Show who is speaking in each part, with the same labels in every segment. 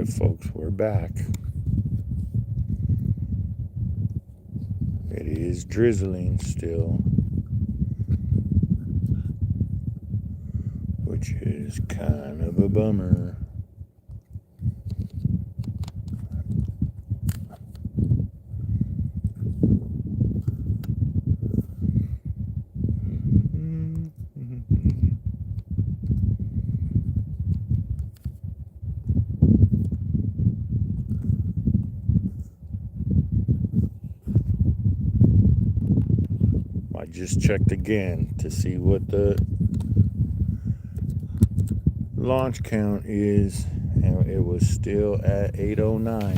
Speaker 1: Alright, folks, we're back. It is drizzling still, which is kind of a bummer. I just checked again to see what the launch count is, and it was still at 809,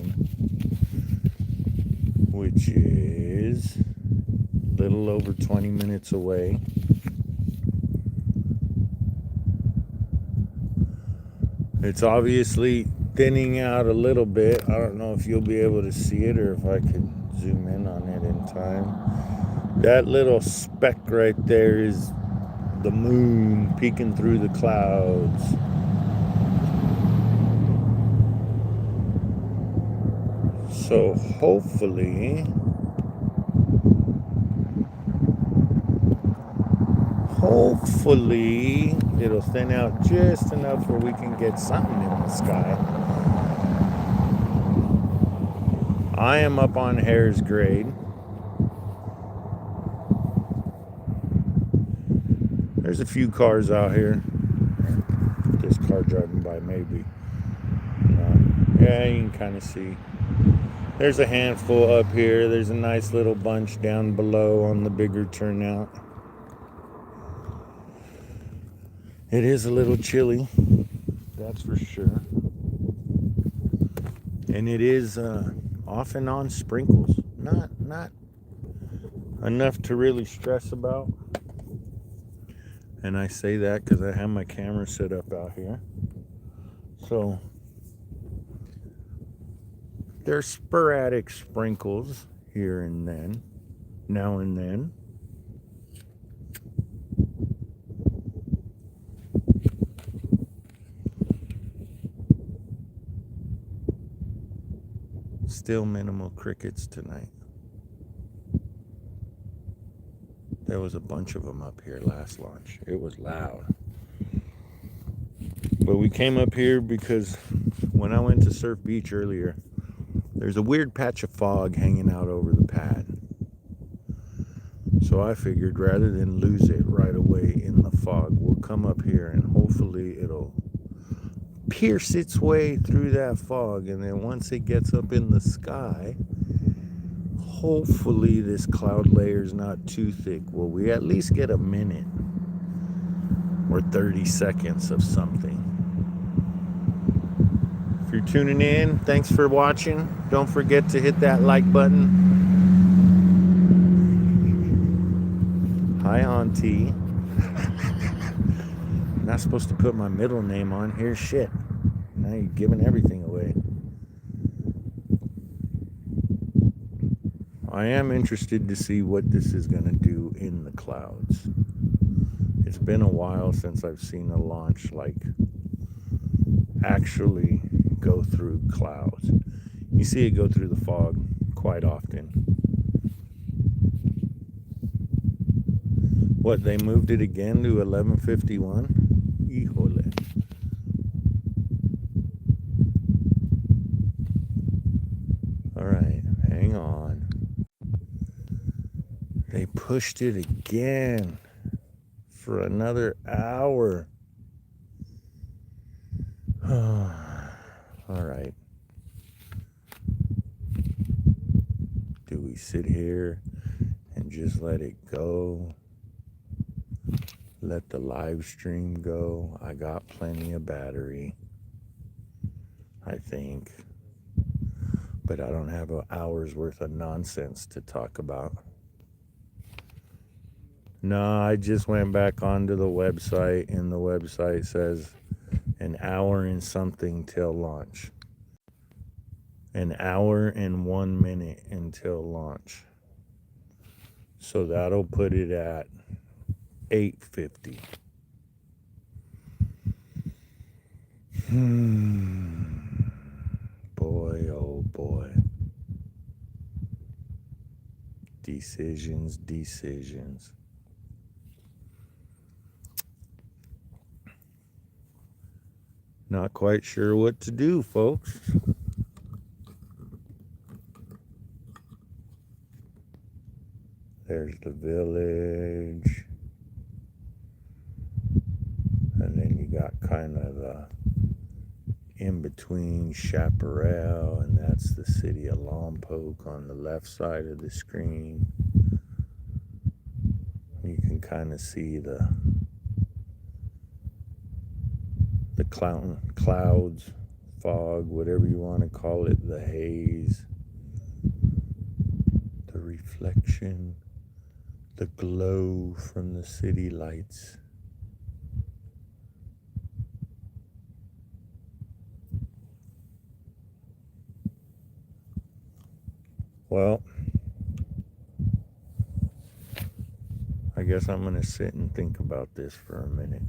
Speaker 1: which is a little over 20 minutes away. It's obviously thinning out a little bit. I don't know if you'll be able to see it or if I could zoom in on it in time. That little speck right there is the moon peeking through the clouds. So hopefully it'll thin out just enough where we can get something in the sky. I am up on Hare's grade. There's a few cars out here. This car driving by, maybe. Yeah, you can kind of see. There's a handful up here. There's a nice little bunch down below on the bigger turnout. It is a little chilly, that's for sure. And it is off and on sprinkles. Not enough to really stress about. And I say that because I have my camera set up out here. So there's sporadic sprinkles here and then, now and then. Still minimal crickets tonight. There was a bunch of them up here last launch. It was loud. But we came up here because when I went to Surf Beach earlier, there's a weird patch of fog hanging out over the pad. So I figured rather than lose it right away in the fog, we'll come up here and hopefully it'll pierce its way through that fog, and then once it gets up in the sky, hopefully this cloud layer is not too thick. Will we at least get a minute or 30 seconds of something? If you're tuning in, thanks for watching. Don't forget to hit that like button. Hi, Auntie. I'm not supposed to put my middle name on here. Shit. Now you're giving everything away. I am interested to see what this is going to do in the clouds. It's been a while since I've seen a launch like actually go through clouds. You see it go through the fog quite often. What, they moved it again to 11:51? Híjole. All right, hang on. They pushed it again for another hour. All right. Do we sit here and just let it go? Let the live stream go? I got plenty of battery, I think. But I don't have an hour's worth of nonsense to talk about. No, I just went back onto the website, and the website says an hour and something till launch. An hour and 1 minute until launch. So that'll put it at 8:50. Decisions, decisions. Not quite sure what to do, folks. There's the village. And then you got kind of the in between Chaparral, and that's the city of Lompoc on the left side of the screen. You can kind of see the clouds, fog, whatever you want to call it, the haze, the reflection, the glow from the city lights. Well, I guess I'm going to sit and think about this for a minute.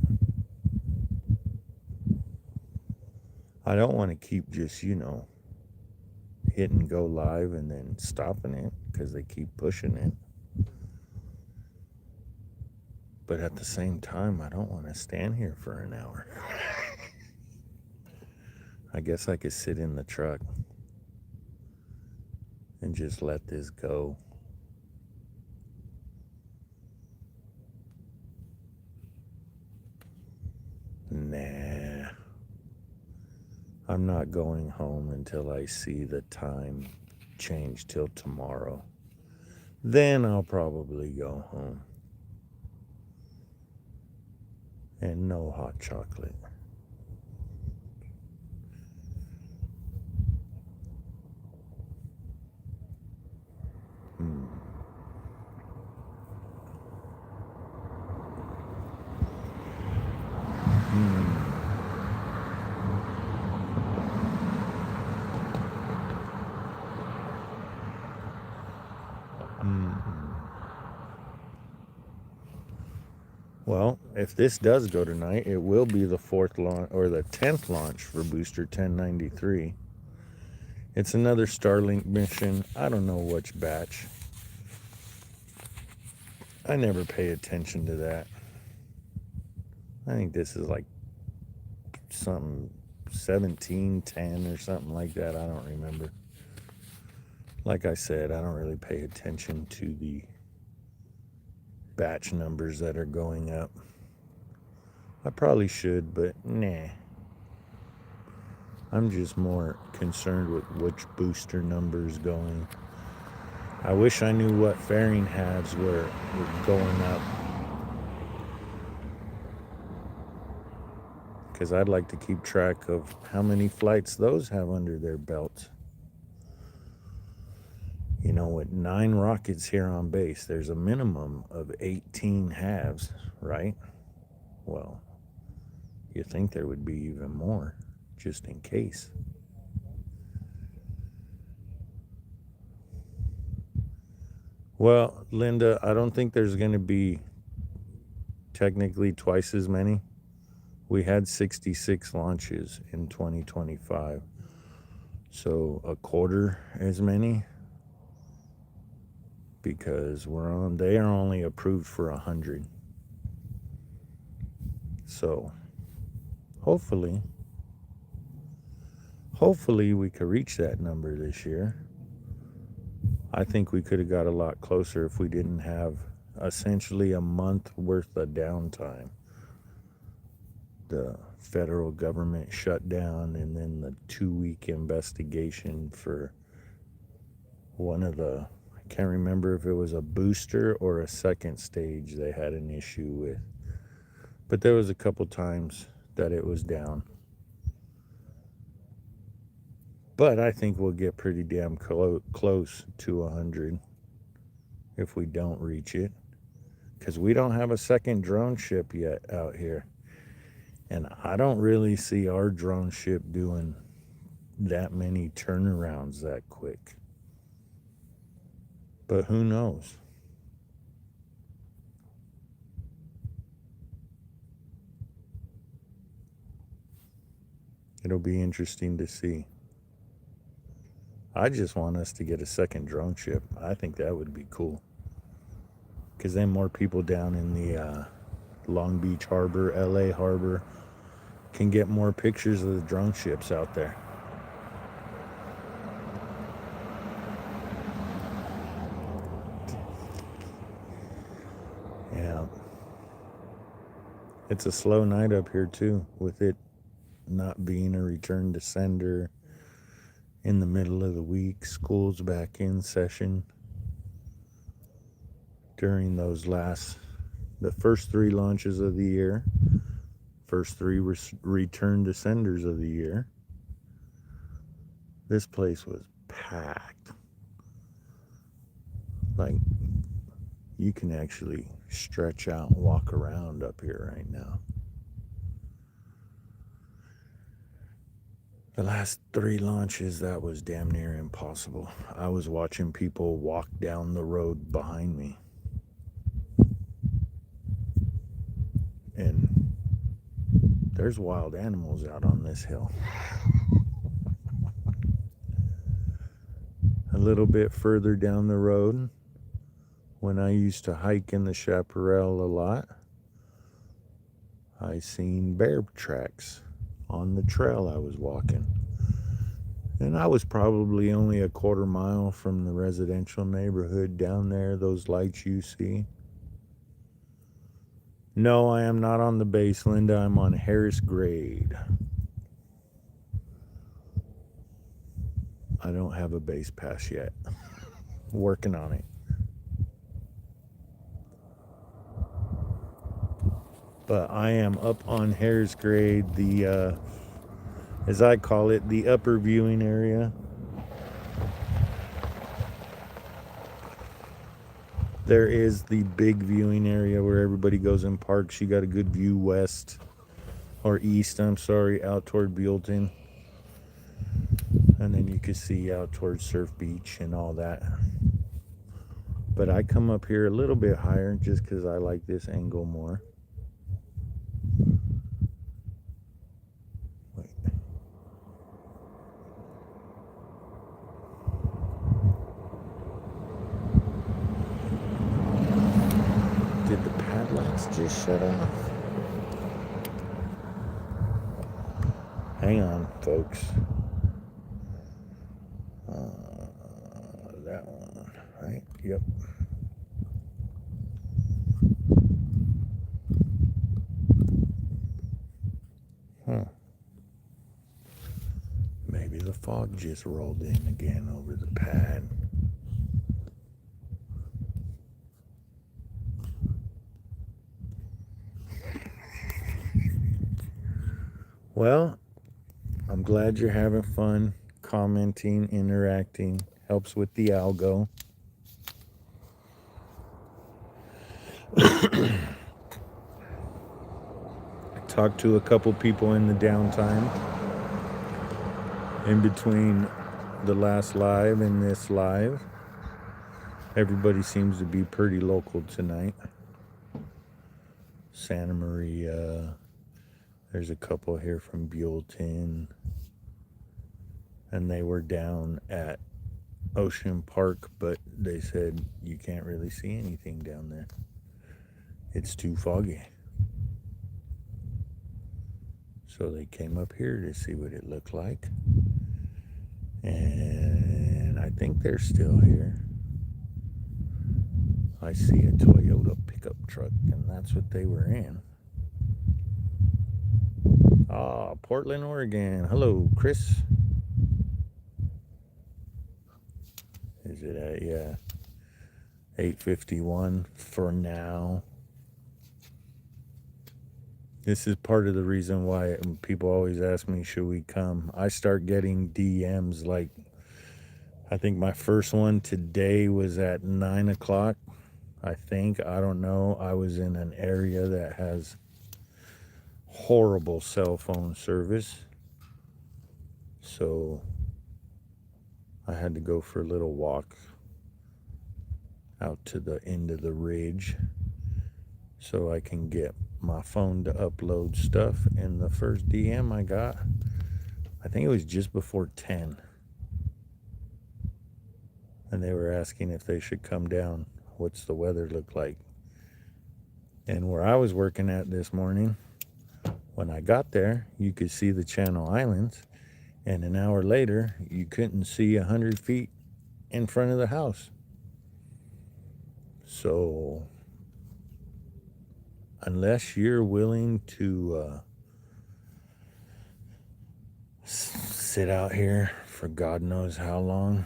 Speaker 1: I don't want to keep just, hitting go live and then stopping it because they keep pushing it. But at the same time, I don't want to stand here for an hour. I guess I could sit in the truck and just let this go. Nah. I'm not going home until I see the time change till tomorrow. Then I'll probably go home. And no hot chocolate. Well, if this does go tonight, it will be the 4th launch or the 10th launch for Booster 1093. It's another Starlink mission. I don't know which batch. I never pay attention to that. I think this is like something 1710 or something like that. I don't remember. Like I said, I don't really pay attention to the batch numbers that are going up. I probably should, but nah. I'm just more concerned with which booster number is going. I wish I knew what fairing halves were going up, because I'd like to keep track of how many flights those have under their belts. With 9 rockets here on base, there's a minimum of 18 halves, right? Well, you think there would be even more, just in case. Well, Linda, I don't think there's going to be technically twice as many. We had 66 launches in 2025, so a quarter as many, because they are only approved for 100. So hopefully we could reach that number this year. I think we could have got a lot closer if we didn't have essentially a month worth of downtime. The federal government shut down, and then the 2-week investigation for one of the, I can't remember if it was a booster or a second stage they had an issue with. But there was a couple times that it was down. But I think we'll get pretty damn close to 100 if we don't reach it. Because we don't have a second drone ship yet out here. And I don't really see our drone ship doing that many turnarounds that quick. But who knows? It'll be interesting to see. I just want us to get a second drone ship. I think that would be cool. because then more people down in the Long Beach Harbor, LA Harbor, can get more pictures of the drone ships out there. Yeah. It's a slow night up here too, with it not being a return to sender in the middle of the week. School's back in session during the first 3 launches of the year, first 3 return to senders of the year. This place was packed. Like, you can actually stretch out and walk around up here right now. The last 3 launches, that was damn near impossible. I was watching people walk down the road behind me. And there's wild animals out on this hill. A little bit further down the road, when I used to hike in the chaparral a lot, I seen bear tracks on the trail I was walking. And I was probably only a quarter mile from the residential neighborhood down there, those lights you see. No, I am not on the base, Linda. I'm on Harris Grade. I don't have a base pass yet. Working on it. But I am up on Harris Grade, the as I call it, the upper viewing area. There is the big viewing area where everybody goes and parks. You got a good view west, or east, I'm sorry, out toward Buellton. And then you can see out towards Surf Beach and all that. But I come up here a little bit higher just because I like this angle more. Wait. Did the padlocks just shut off? Hang on, folks. That one, right? Yep. Maybe the fog just rolled in again over the pad. Well, I'm glad you're having fun, commenting, interacting. Helps with the algo. I talked to a couple people in the downtime in between the last live and this live. Everybody seems to be pretty local tonight. Santa Maria. There's a couple here from Buellton. And they were down at Ocean Park, but they said you can't really see anything down there. It's too foggy. So they came up here to see what it looked like. And I think they're still here. I see a Toyota pickup truck, and that's what they were in. Portland, Oregon. Hello, Chris. Is it at, yeah, 8:51 for now. This is part of the reason why people always ask me, should we come? I start getting DMs like, I think my first one today was at 9 o'clock. I think, I don't know. I was in an area that has horrible cell phone service. So I had to go for a little walk out to the end of the ridge so I can get my phone to upload stuff. And the first DM I got, I think it was just before 10. And they were asking if they should come down. What's the weather look like? And where I was working at this morning, when I got there, you could see the Channel Islands, and an hour later, you couldn't see 100 feet in front of the house. So, unless you're willing to sit out here for God knows how long,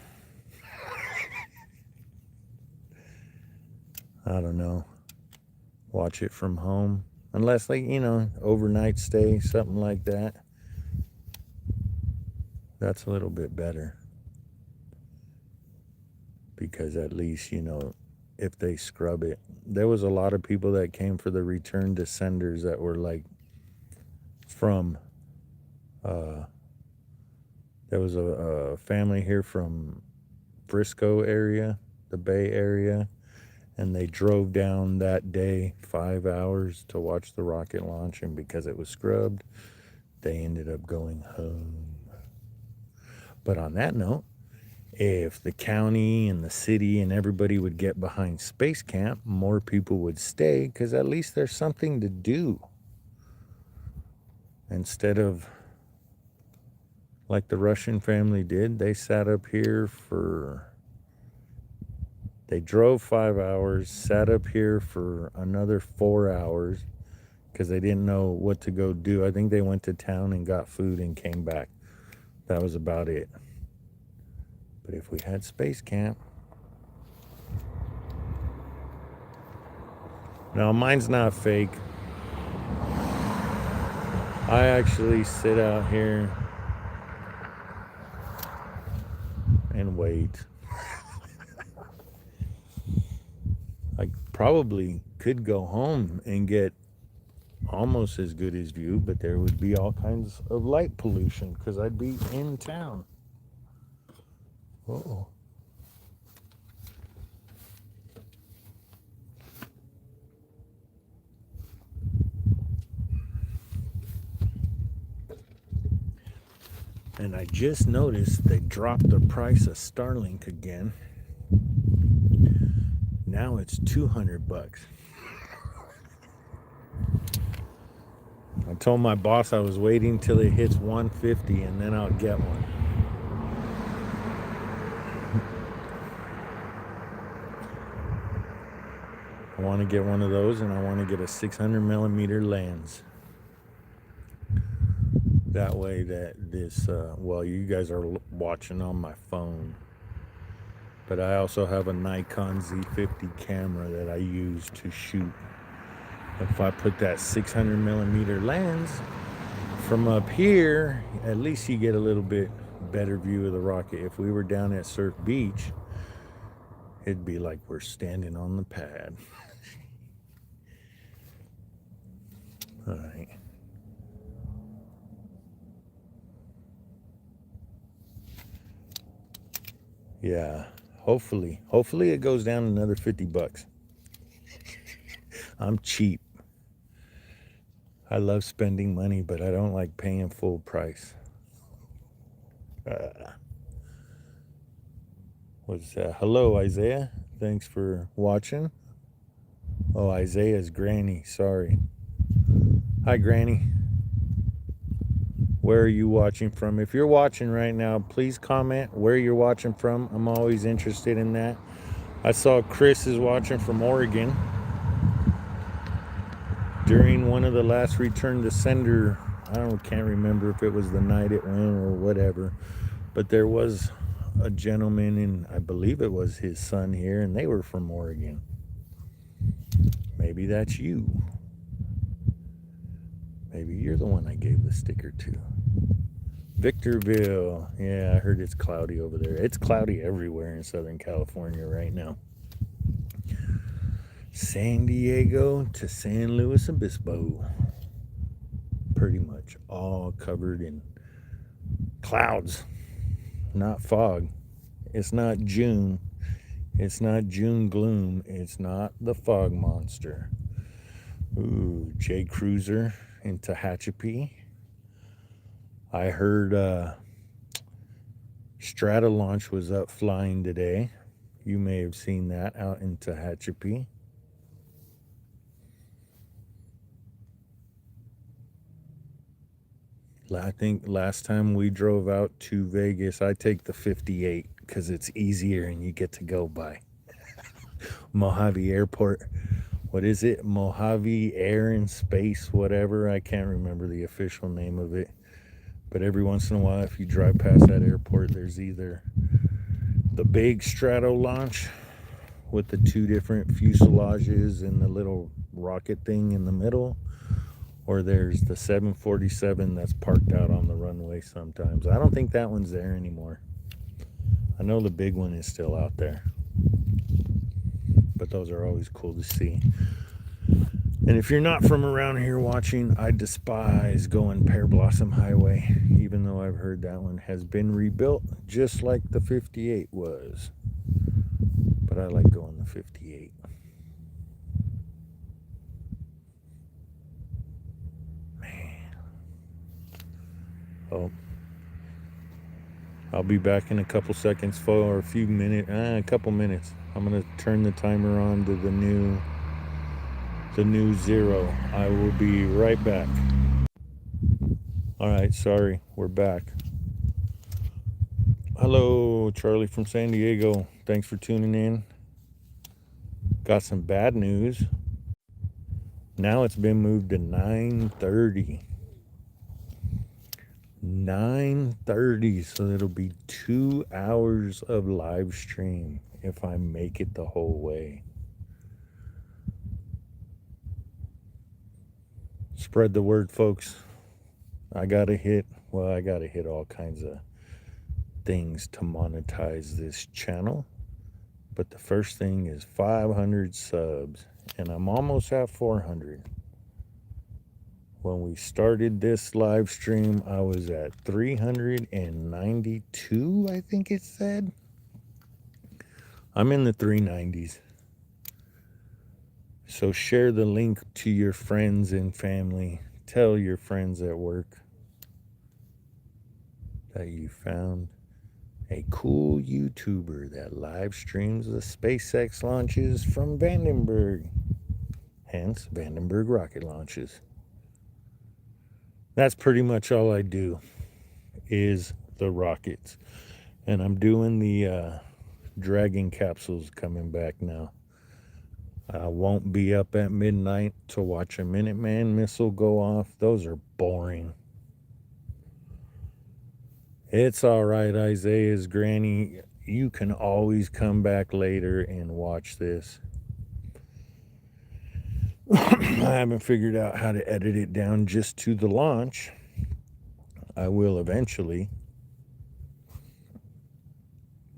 Speaker 1: I don't know, watch it from home, unless, like, overnight stay, something like that, that's a little bit better, because at least, if they scrub it. There was a lot of people that came for the return to senders that were like from there was a family here from Frisco area, the Bay Area, and they drove down that day 5 hours to watch the rocket launch, and because it was scrubbed, they ended up going home. But on that note, if the county and the city and everybody would get behind Space Camp, more people would stay, because at least there's something to do. Instead of like the Russian family did, they sat up here they drove 5 hours, sat up here for another 4 hours because they didn't know what to go do. I think they went to town and got food and came back. That was about it. But if we had Space Camp. Now, mine's not fake. I actually sit out here and wait. I probably could go home and get almost as good as view, but there would be all kinds of light pollution because I'd be in town. Uh-oh. And I just noticed they dropped the price of Starlink again. Now it's $200. I told my boss I was waiting till it hits 150 and then I'll get one. I want to get one of those, and I want to get a 600 millimeter lens. That way that this, you guys are watching on my phone. But I also have a Nikon Z50 camera that I use to shoot. If I put that 600 millimeter lens from up here, at least you get a little bit better view of the rocket. If we were down at Surf Beach, it'd be like we're standing on the pad. All right. Yeah, hopefully it goes down another $50. I'm cheap. I love spending money, but I don't like paying full price. Hello, Isaiah. Thanks for watching. Oh, Isaiah's granny. Sorry. Hi, Granny. Where are you watching from? If you're watching right now, please comment where you're watching from. I'm always interested in that. I saw Chris is watching from Oregon. During one of the last return to sender, can't remember if it was the night it went or whatever, but there was a gentleman, and I believe it was his son here, and they were from Oregon. Maybe that's you. Maybe you're the one I gave the sticker to. Victorville. Yeah, I heard it's cloudy over there. It's cloudy everywhere in Southern California right now. San Diego to San Luis Obispo. Pretty much all covered in clouds, not fog. It's not June. It's not June gloom. It's not the fog monster. Ooh, J Cruiser in Tehachapi. I heard Strata launch was up flying today. You may have seen that out in Tehachapi. I think last time we drove out to Vegas, I take the 58 because it's easier and you get to go by Mojave Airport. What is it? Mojave Air and Space, whatever. I can't remember the official name of it. But every once in a while, if you drive past that airport, there's either the big strato launch with the two different fuselages and the little rocket thing in the middle, or there's the 747 that's parked out on the runway sometimes. I don't think that one's there anymore. I know the big one is still out there, but those are always cool to see. And if you're not from around here watching, I despise going Pear Blossom Highway, even though I've heard that one has been rebuilt just like the 58 was. But I like going the 58. Man. Oh. I'll be back in a couple seconds for a few minutes, a couple minutes. I'm going to turn the timer on to the new 0. I will be right back. All right, sorry, we're back. Hello, Charlie from San Diego. Thanks for tuning in. Got some bad news. Now it's been moved to 9:30. 9:30, so it'll be 2 hours of live stream if I make it the whole way. Spread the word, folks. I gotta hit all kinds of things to monetize this channel. But the first thing is 500 subs, and I'm almost at 400. When we started this live stream, I was at 392, I think it said. I'm in the 390s. So share the link to your friends and family. Tell your friends at work that you found a cool YouTuber that live streams the SpaceX launches from Vandenberg. Hence, Vandenberg rocket launches. That's pretty much all I do is the rockets. And I'm doing the Dragon capsules coming back now. I won't be up at midnight to watch a Minuteman missile go off. Those are boring. It's all right, Isaiah's granny. You can always come back later and watch this. I haven't figured out how to edit it down just to the launch. I will eventually.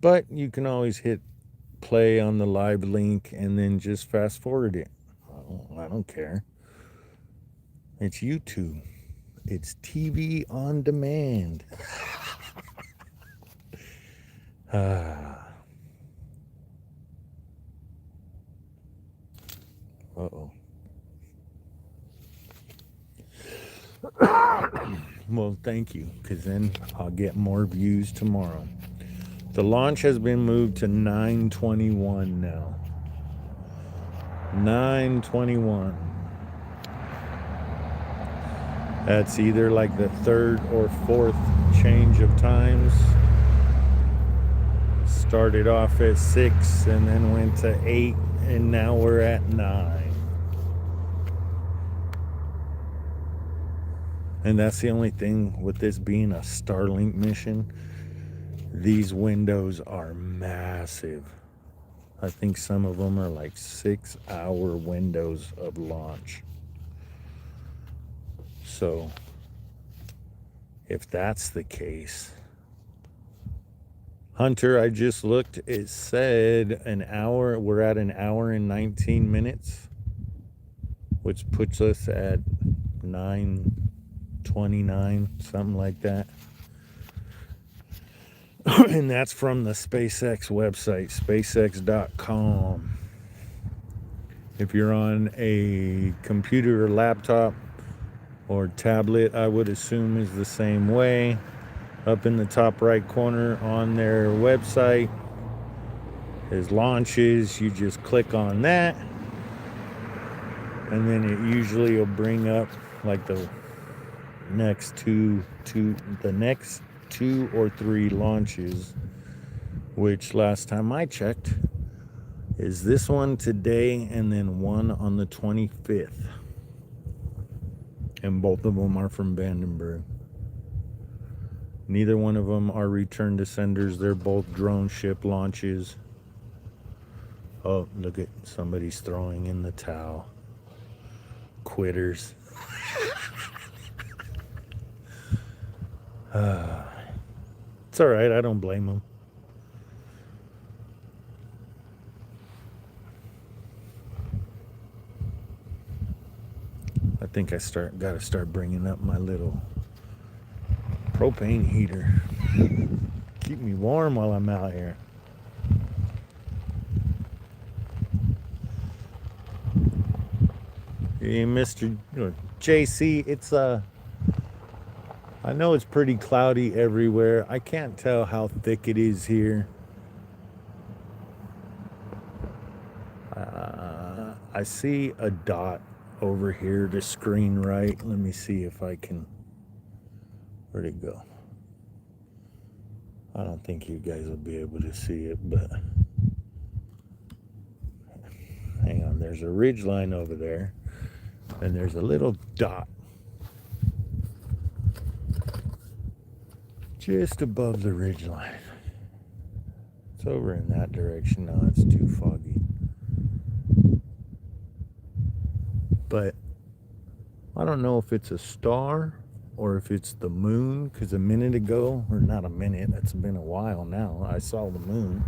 Speaker 1: But you can always hit play on the live link and then just fast forward it. I don't care. It's YouTube. It's TV on demand. Uh-oh. Well, thank you, because then I'll get more views tomorrow. The launch has been moved to 9:21 now. 9:21. That's either like the third or fourth change of times. Started off at 6 and then went to 8, and now we're at 9. And that's the only thing with this being a Starlink mission. These windows are massive. I think some of them are like 6-hour windows of launch. So if that's the case, Hunter, I just looked, it said an hour, we're at 1 hour and 19 minutes, which puts us at 9:29, something like that. And that's from the SpaceX website, spacex.com. If you're on a computer or laptop or tablet, I would assume is the same way. Up in the top right corner on their website is launches. You just click on that, and then it usually will bring up like the next the next 2 or 3 launches, which last time I checked is this one today and then one on the 25th. And both of them are from Vandenberg. Neither one of them are return to senders. They're both drone ship launches. Oh, look at somebody's throwing in the towel. Quitters. It's all right. I don't blame them. I think got to start bringing up my little propane heater. Keep me warm while I'm out here. Hey, Mr. JC, it's I know it's pretty cloudy everywhere. I can't tell how thick it is here. I see a dot over here to screen right. Let me see if I can. Where'd it go? I don't think you guys will be able to see it, but hang on. There's a ridge line over there, and there's a little dot just above the ridge line. It's over in that direction. No, it's too foggy. But I don't know if it's a star or if it's the moon, because a minute ago, or not a minute, it's been a while now, I saw the moon.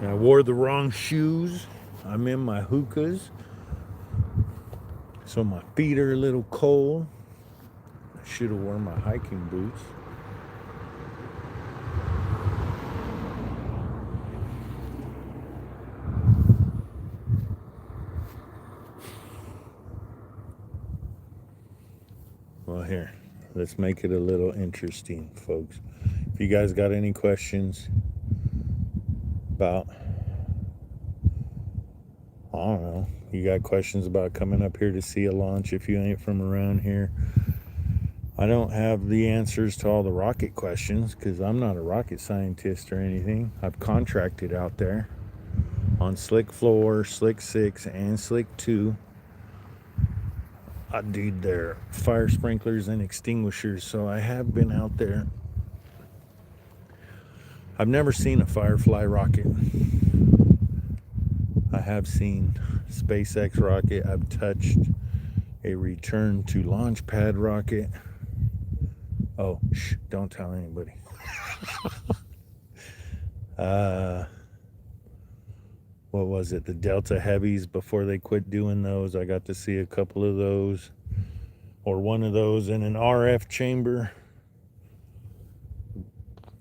Speaker 1: I wore the wrong shoes. I'm in my hookahs, so my feet are a little cold. I should have worn my hiking boots. Well, here, let's make it a little interesting, folks. If you guys got any questions about, I don't know, you got questions about coming up here to see a launch if you ain't from around here. I don't have the answers to all the rocket questions because I'm not a rocket scientist or anything. I've contracted out there on Slick 4, Slick 6, and Slick 2. I do their fire sprinklers and extinguishers, so I have been out there. I've never seen a Firefly rocket. I have seen SpaceX rocket. I've touched a return to launch pad rocket. Oh, shh, don't tell anybody. What was it? The Delta Heavies, before they quit doing those, I got to see a couple of those, or one of those in an RF chamber.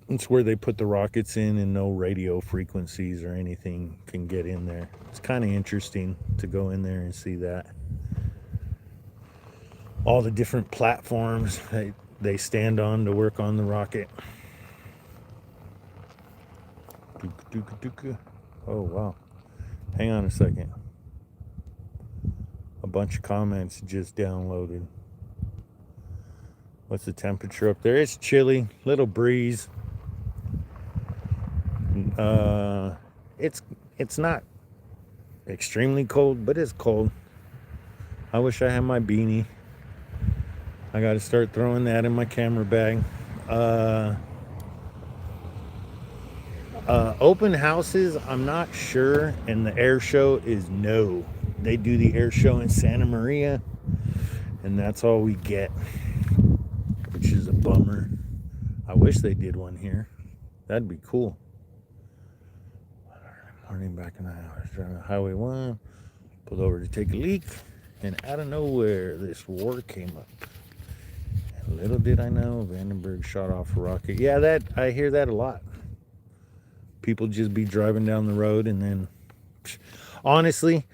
Speaker 1: It's where they put the rockets in and no radio frequencies or anything can get in there. It's kind of interesting to go in there and see that. All the different platforms they stand on to work on the rocket. Oh, wow. Hang on a second. A bunch of comments just downloaded. What's the temperature up there? It's chilly, little breeze. It's not extremely cold, but it's cold. I wish I had my beanie. I got to start throwing that in my camera bag. Open houses, I'm not sure, and the air show is no. They do the air show in Santa Maria, and that's all we get, which is a bummer. I wish they did one here. That'd be cool. Morning, back in the house, driving Highway 1, pulled over to take a leak, and out of nowhere, this war came up. And little did I know, Vandenberg shot off a rocket. Yeah, I hear that a lot. People just be driving down the road, and then, honestly,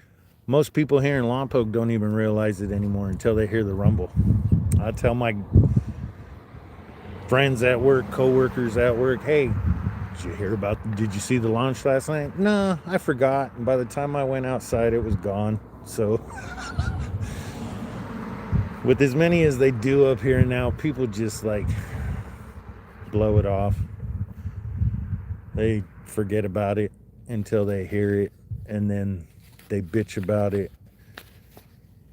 Speaker 1: most people here in Lompoc don't even realize it anymore until they hear the rumble. I tell my friends at work, co-workers at work, hey, did you see the launch last night? No, I forgot. And by the time I went outside, it was gone. So, with as many as they do up here now, people just like blow it off. They forget about it until they hear it, and then they bitch about it.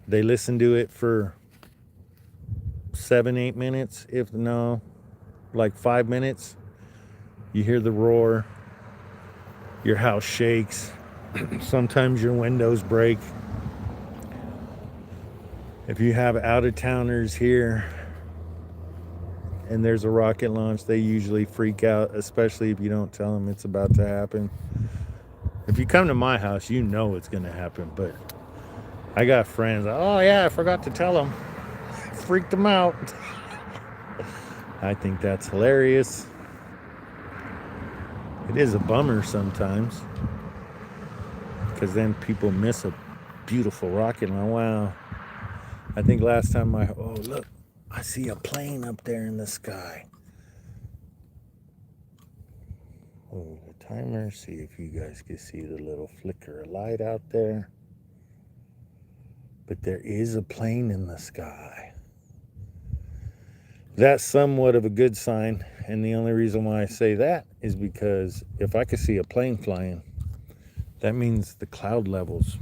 Speaker 1: They listen to it for 7-8 minutes, if no, like 5 minutes. You hear the roar, your house shakes, sometimes your windows break. If you have out-of-towners here and there's a rocket launch, they usually freak out, especially if you don't tell them it's about to happen. If you come to my house, you know it's going to happen, but I got friends, oh yeah, I forgot to tell them. Freaked them out. I think that's hilarious. It is a bummer sometimes, because then people miss a beautiful rocket launch. Wow. I think last time oh look, I see a plane up there in the sky. Oh, the timer, see if you guys can see the little flicker of light out there. But there is a plane in the sky. That's somewhat of a good sign, and the only reason why I say that is because if I could see a plane flying, that means the cloud levels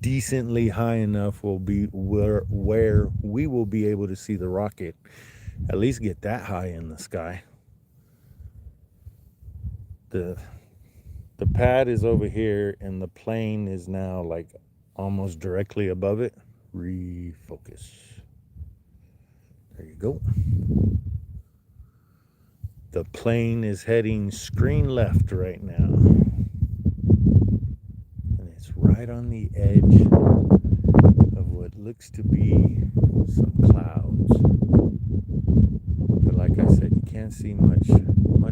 Speaker 1: decently high enough will be where we will be able to see the rocket, at least get that high in the sky. The pad is over here, and the plane is now like almost directly above it. Refocus. There you go. The plane is heading screen left right now. And it's right on the edge of what looks to be some clouds. But like I said, you can't see much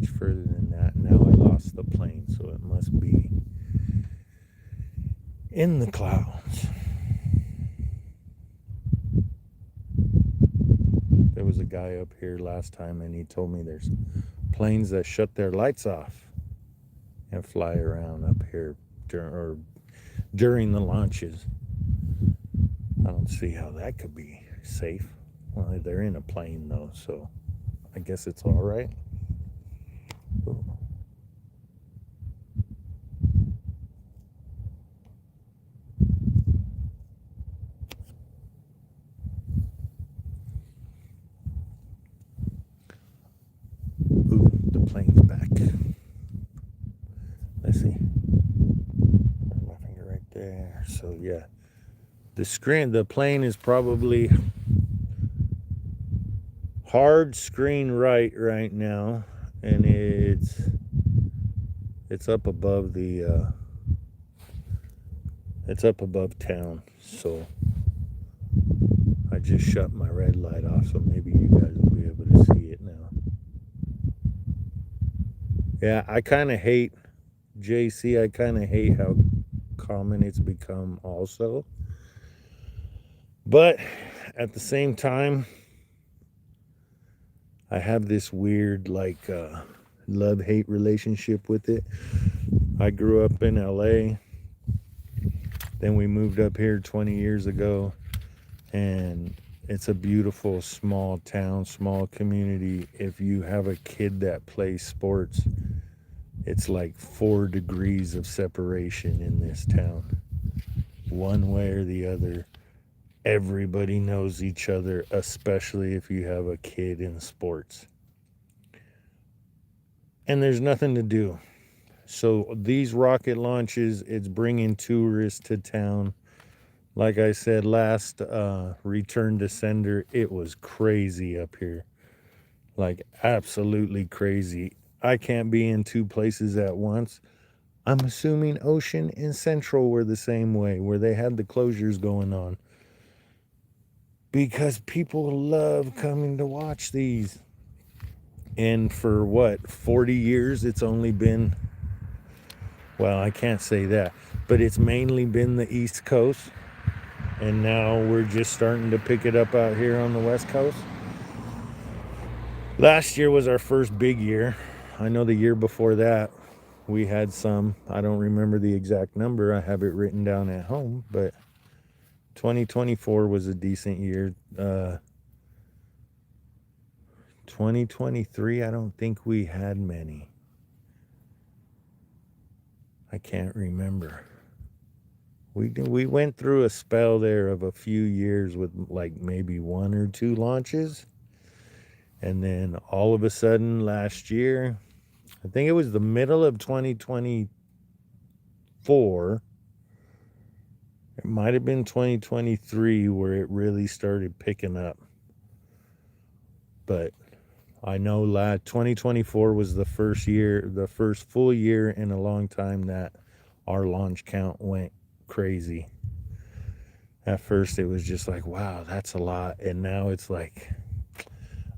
Speaker 1: further than that. Now I lost the plane, so it must be in the clouds. There was a guy up here last time, and he told me there's planes that shut their lights off and fly around up here during the launches. I don't see how that could be safe. Well, they're in a plane though, so I guess it's all right. Ooh. The plane's back. Let's see. There's my finger right there. So yeah, the plane is probably hard screen right now, and it's up above it's up above town. So I just shut my red light off, so maybe you guys will be able to see it now. Yeah, I kind of hate JC. I kind of hate how common it's become also. But at the same time, I have this weird love-hate relationship with it. I grew up in LA. Then we moved up here 20 years ago, and it's a beautiful small town, small community. If you have a kid that plays sports, it's like 4 degrees of separation in this town. One way or the other, everybody knows each other, especially if you have a kid in sports. And there's nothing to do. So these rocket launches, it's bringing tourists to town. Like I said, last return to sender, it was crazy up here. Like absolutely crazy. I can't be in 2 places at once. I'm assuming Ocean and Central were the same way, where they had the closures going on. Because people love coming to watch these. And for 40 years, it's only been, well, I can't say that, but it's mainly been the East Coast. And now we're just starting to pick it up out here on the West Coast. Last year was our first big year. I know the year before that we had some. I don't remember the exact number. I have it written down at home, but 2024 was a decent year. 2023, I don't think we had many. I can't remember. We went through a spell there of a few years with like maybe 1 or 2 launches. And then all of a sudden last year, I think it was the middle of 2024. It might have been 2023 where it really started picking up. But I know 2024 was the first full year in a long time that our launch count went crazy. At first it was just like, wow, that's a lot. And now it's like,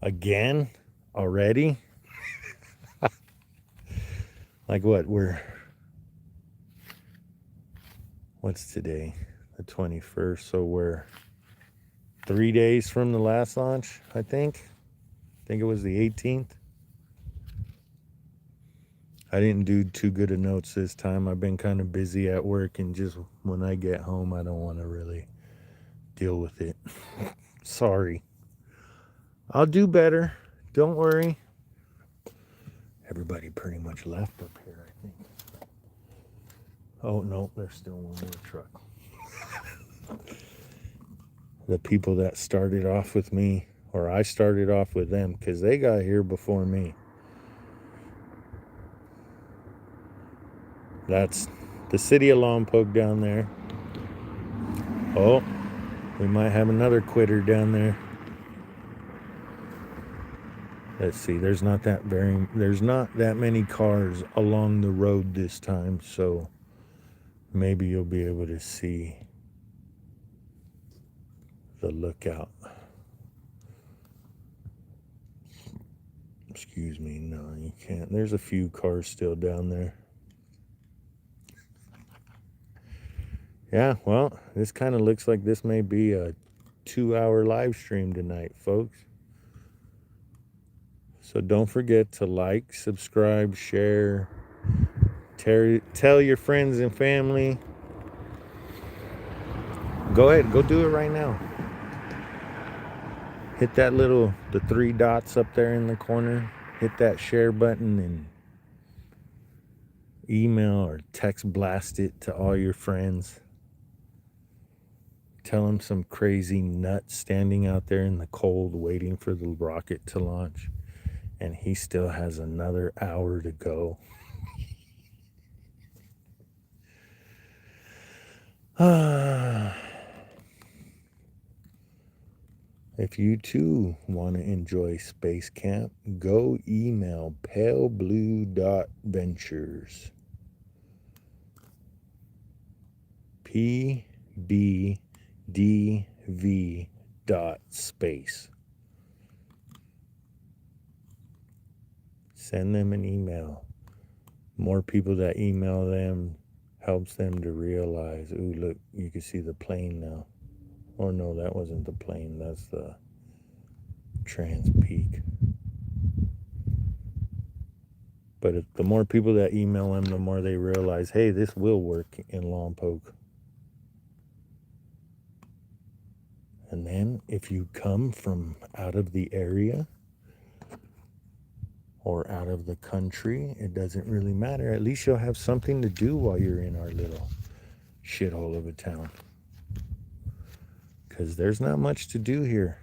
Speaker 1: again, already? Like what? What's today? The 21st. So we're 3 days from the last launch, I think. I think it was the 18th. I didn't do too good of notes this time. I've been kind of busy at work, and just when I get home, I don't want to really deal with it. Sorry. I'll do better. Don't worry. Everybody pretty much left up here, I think. Oh, no, there's still one more truck. The people that started off with me, or I started off with them, because they got here before me. That's the city of Lompoc down there. Oh, we might have another quitter down there. Let's see, there's not that many cars along the road this time, so maybe you'll be able to see the lookout. Excuse me, no, you can't. There's a few cars still down there. Yeah, well, this kind of looks like this may be a 2-hour live stream tonight, folks. So don't forget to like, subscribe, share, tell your friends and family. Go ahead, go do it right now. Hit that the 3 dots up there in the corner. Hit that share button and email or text blast it to all your friends. Tell them some crazy nut standing out there in the cold waiting for the rocket to launch. And he still has another hour to go. If you too want to enjoy Space Camp, go email paleblue.ventures. pbdv.space. Send them an email. More people that email them helps them to realize, ooh, look, you can see the plane now. Or no, that wasn't the plane. That's the Trans Peak. But the more people that email them, the more they realize, hey, this will work in Lompoc. And then if you come from out of the area or out of the country, it doesn't really matter. At least you'll have something to do while you're in our little shithole of a town. Because there's not much to do here.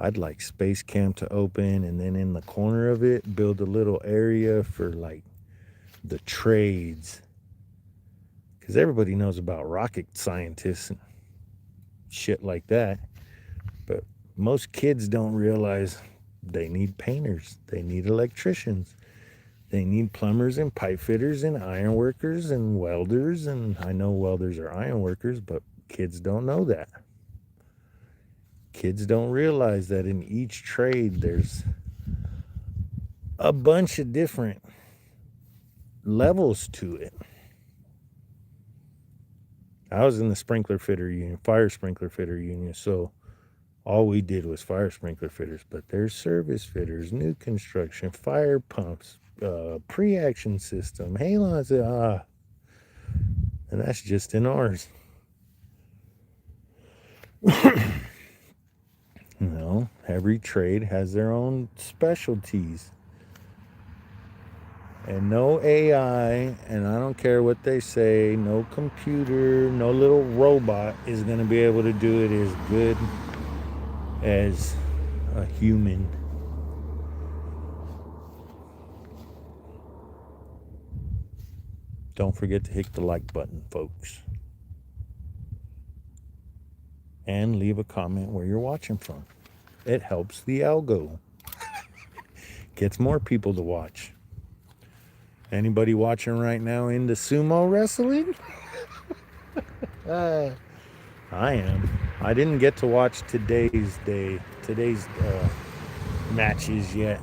Speaker 1: I'd like Space Camp to open, and then in the corner of it, build a little area for like the trades. Because everybody knows about rocket scientists and shit like that. But most kids don't realize they need painters. They need electricians. They need plumbers and pipe fitters and iron workers and welders. And I know welders are iron workers, but kids don't know that. Kids don't realize that in each trade there's a bunch of different levels to it. I was in the fire sprinkler fitter union, so All we did was fire sprinkler fitters, but there's service fitters, new construction, fire pumps, pre-action system, halons, and that's just in ours. You know, every trade has their own specialties. And no AI, and I don't care what they say, no computer, no little robot is going to be able to do it as good as a human. Don't forget to hit the like button, folks. And leave a comment where you're watching from. It helps the algo. Gets more people to watch. Anybody watching right now into sumo wrestling? I am. I didn't get to watch today's matches yet.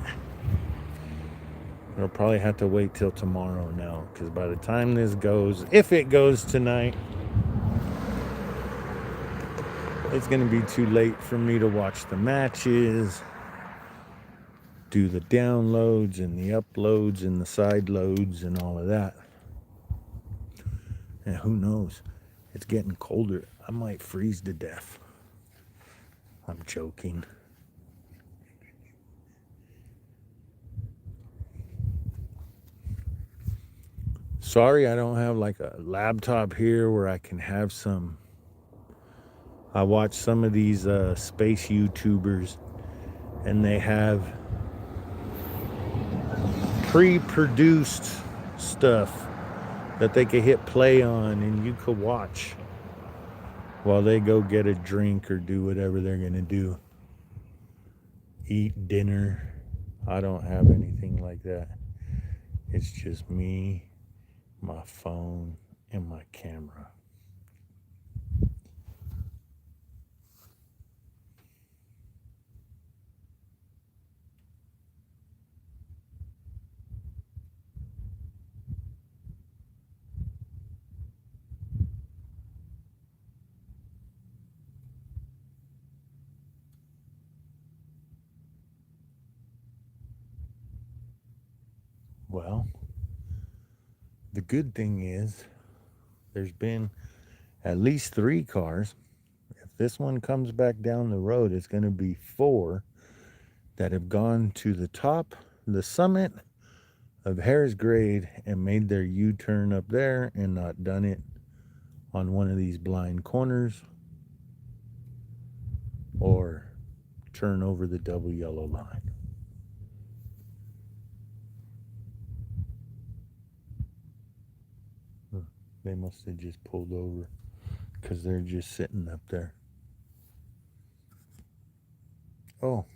Speaker 1: I'll probably have to wait till tomorrow now, because by the time this goes, if it goes tonight, it's going to be too late for me to watch the matches, do the downloads and the uploads and the side loads and all of that. And who knows? It's getting colder. I might freeze to death. I'm joking. Sorry, I don't have like a laptop here where I can have some. I watch some of these space YouTubers, and they have pre-produced stuff that they could hit play on and you could watch while they go get a drink or do whatever they're going to do. Eat dinner. I don't have anything like that. It's just me, my phone, and my camera. Well, the good thing is there's been at least 3 cars. If this one comes back down the road, it's going to be 4 that have gone to the top, the summit of Harris Grade and made their U-turn up there and not done it on one of these blind corners or turn over the double yellow line. They must have just pulled over because they're just sitting up there. Oh.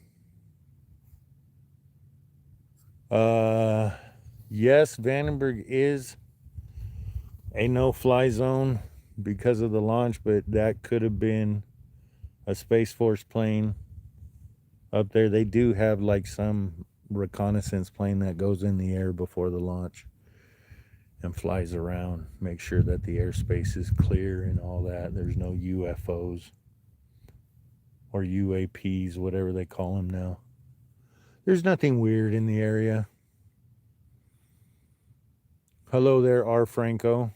Speaker 1: Yes, Vandenberg is a no-fly zone because of the launch, but that could have been a Space Force plane up there. They do have like some reconnaissance plane that goes in the air before the launch and flies around, make sure that the airspace is clear and all that. There's no UFOs or UAPs, whatever they call them now. There's nothing weird in the area. Hello there, R. Franco.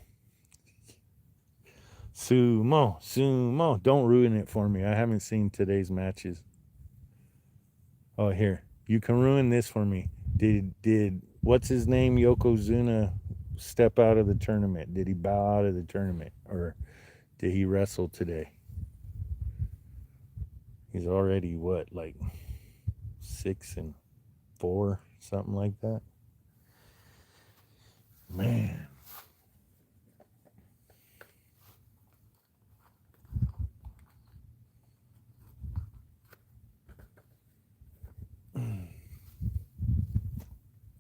Speaker 1: Sumo. Don't ruin it for me. I haven't seen today's matches. Oh, here. You can ruin this for me. Did what's his name, Yokozuna, step out of the tournament? Did he bow out of the tournament? Or did he wrestle today? He's already, what, like 6-4, something like that? Man.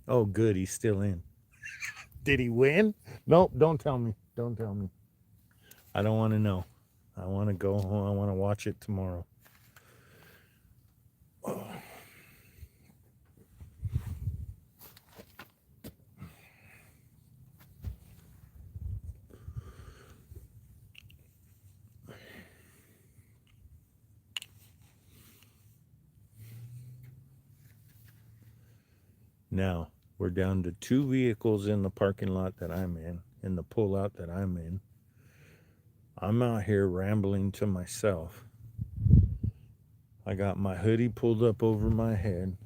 Speaker 1: Oh, good. He's still in. Did he win? Nope. Don't tell me. Don't tell me. I don't want to know. I want to go home. I want to watch it tomorrow. Now, we're down to 2 vehicles in the parking lot that I'm in the pullout that I'm in. I'm out here rambling to myself. I got my hoodie pulled up over my head.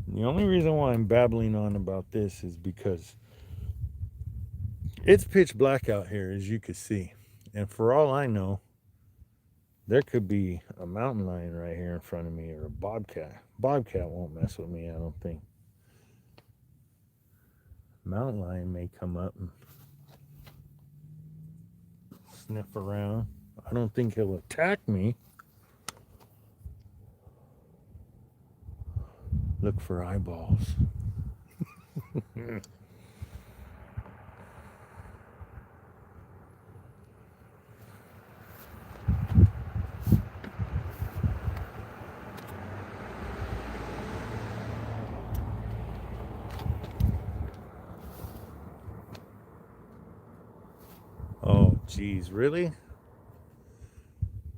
Speaker 1: The only reason why I'm babbling on about this is because it's pitch black out here, as you can see. And for all I know, there could be a mountain lion right here in front of me, or a bobcat. Bobcat won't mess with me, I don't think. Mountain lion may come up and sniff around. I don't think he'll attack me. Look for eyeballs. Oh, geez, really?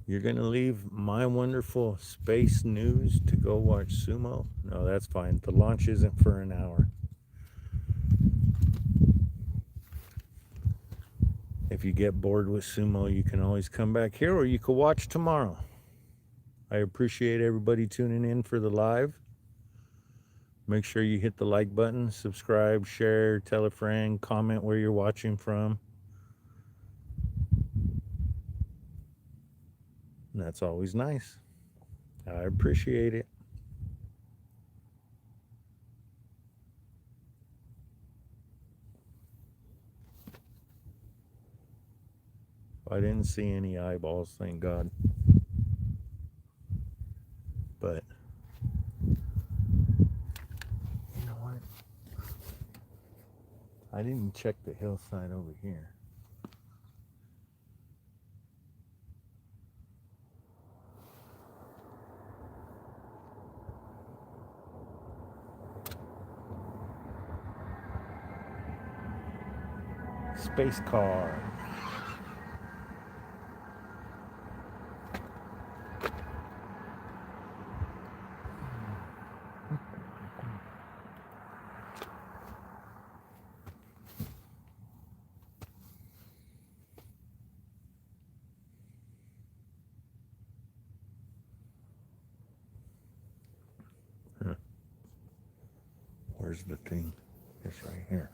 Speaker 1: You're going to leave my wonderful space news to go watch sumo? No, that's fine. The launch isn't for an hour. If you get bored with sumo, you can always come back here, or you can watch tomorrow. I appreciate everybody tuning in for the live. Make sure you hit the like button, subscribe, share, tell a friend, comment where you're watching from. And that's always nice. I appreciate it. I didn't see any eyeballs, thank God. But you know what? I didn't check the hillside over here. Space car. Huh. Where's the thing? It's right here.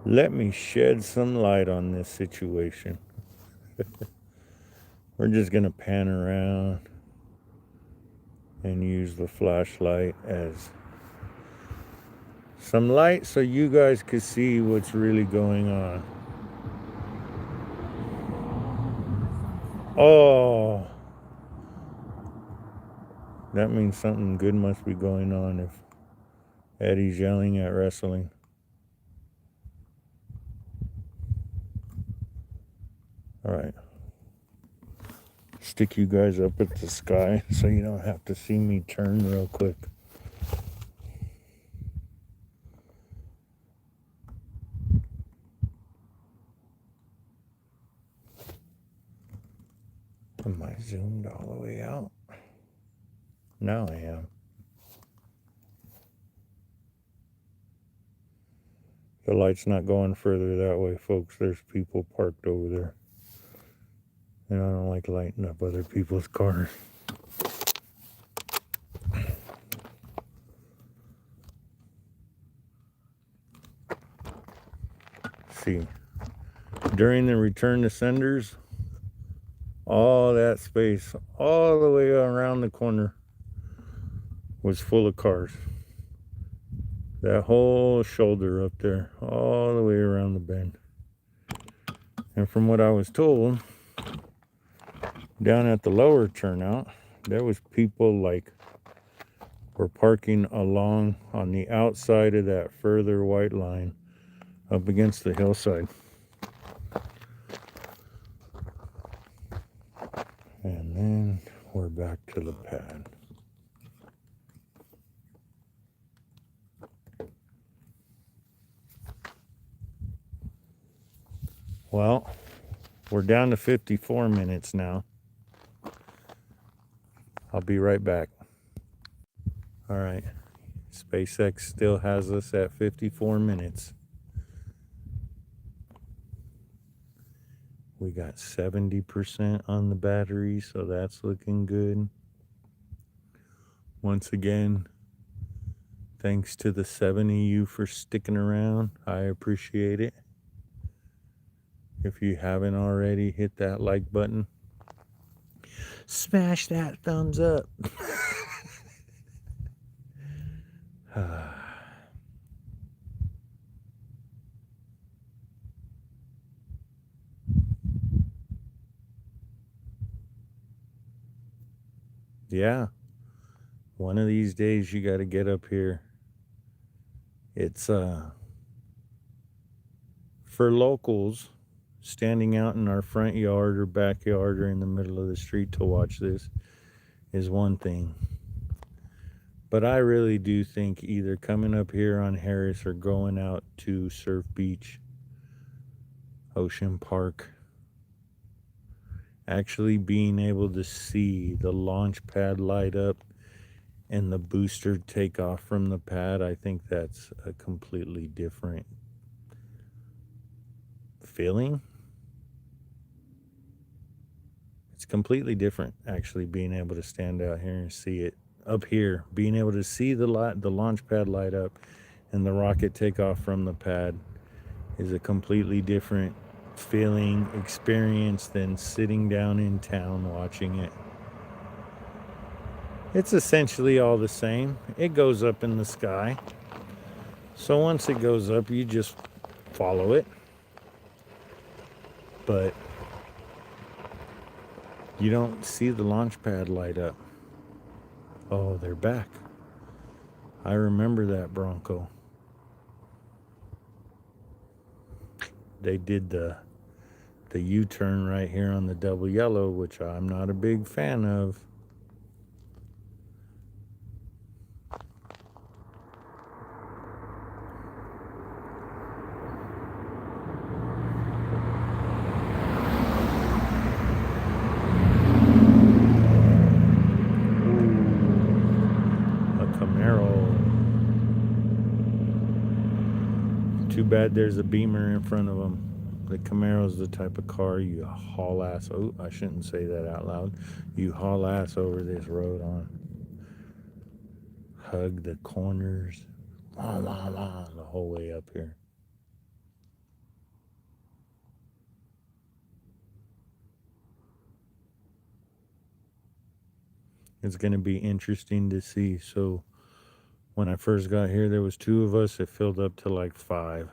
Speaker 1: Let me shed some light on this situation. We're just going to pan around and use the flashlight as some light so you guys can see what's really going on. Oh, that means something good must be going on if Eddie's yelling at wrestling. All right. Stick you guys up at the sky so you don't have to see me turn real quick. Am I zoomed all the way out? Now I am. The light's not going further that way, folks. There's people parked over there. And I don't like lighting up other people's cars. See, during the return to senders, all that space, all the way around the corner, was full of cars. That whole shoulder up there, all the way around the bend. And from what I was told, down at the lower turnout, there was people like were parking along on the outside of that further white line up against the hillside. And then we're back to the pad. Well, we're down to 54 minutes now. I'll be right back. All right. SpaceX still has us at 54 minutes. We got 70% on the battery, so that's looking good. Once again, thanks to the 7 of you for sticking around. I appreciate it. If you haven't already, hit that like button. Smash that thumbs up. Yeah. One of these days you got to get up here. It's for locals standing out in our front yard or backyard or in the middle of the street to watch this is one thing. But I really do think either coming up here on Harris or going out to Surf Beach, Ocean Park, actually being able to see the launch pad light up and the booster take off from the pad, I think that's a completely different feeling. It's completely different, actually, being able to stand out here and see it up here, being able to see the launch pad light up and the rocket take off from the pad is a completely different feeling, experience than sitting down in town watching it. It's essentially all the same. It goes up in the sky. So once it goes up, you just follow it. But you don't see the launch pad light up. Oh, they're back. I remember that Bronco. They did the U-turn right here on the double yellow, which I'm not a big fan of. Ooh, a Camaro. Too bad there's a Beamer in front of them. The Camaro's the type of car you haul ass. Oh, I shouldn't say that out loud. You haul ass over this road on. Hug the corners. Wah, wah, wah, the whole way up here. It's going to be interesting to see. So when I first got here, there was 2 of us. It filled up to like 5.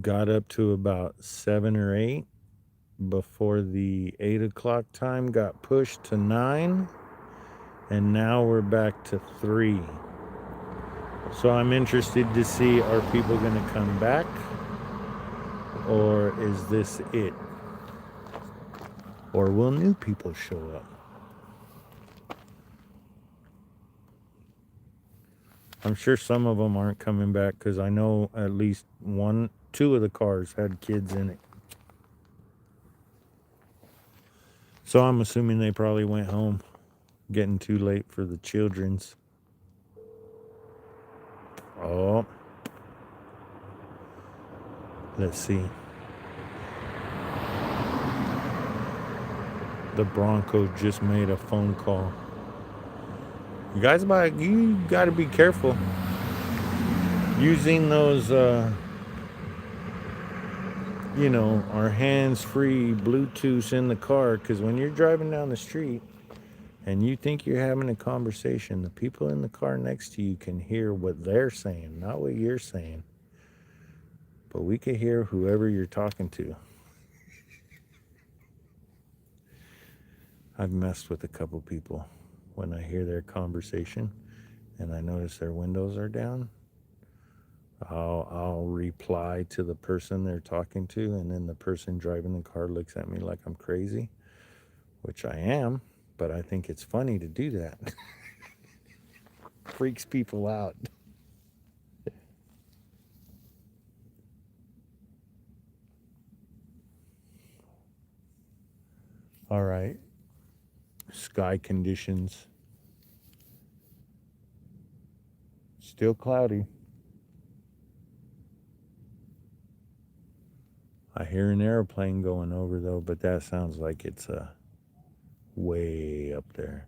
Speaker 1: Got up to about 7 or 8 before the 8 o'clock time got pushed to 9. And now we're back to 3. So I'm interested to see, are people going to come back? Or is this it? Or will new people show up? I'm sure some of them aren't coming back because I know at least 2 of the cars had kids in it. So I'm assuming they probably went home, getting too late for the children's. Oh, let's see. The Bronco just made a phone call. You guys, you got to be careful using those, our hands-free Bluetooth in the car, because when you're driving down the street and you think you're having a conversation, the people in the car next to you can hear what they're saying, not what you're saying. But we can hear whoever you're talking to. I've messed with a couple people when I hear their conversation and I notice their windows are down. I'll reply to the person they're talking to, and then the person driving the car looks at me like I'm crazy, which I am, but I think it's funny to do that. Freaks people out. All right. Sky conditions. Still cloudy. I hear an airplane going over though, but that sounds like it's way up there.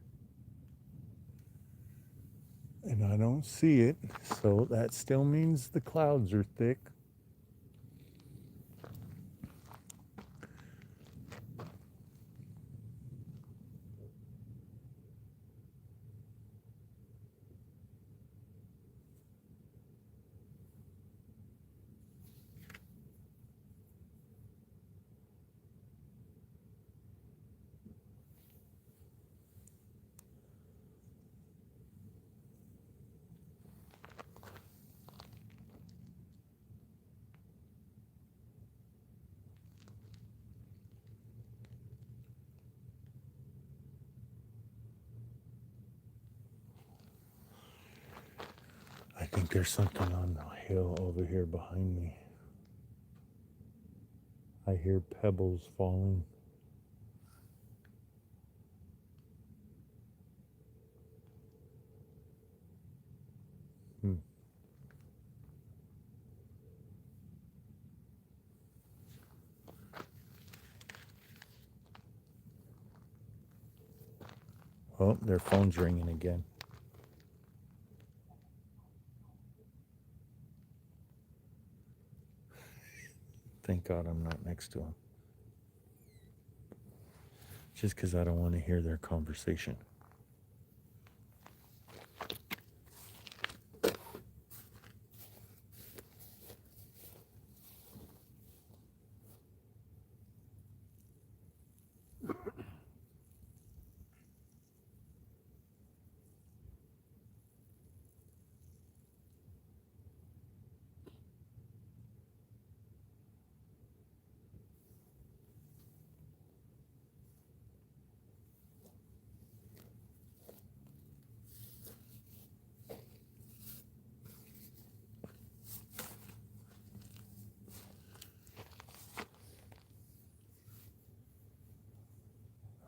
Speaker 1: And I don't see it, so that still means the clouds are thick. I think there's something on the hill over here behind me. I hear pebbles falling. Hmm. Oh, their phone's ringing again. Thank God I'm not next to them. Just because I don't want to hear their conversation.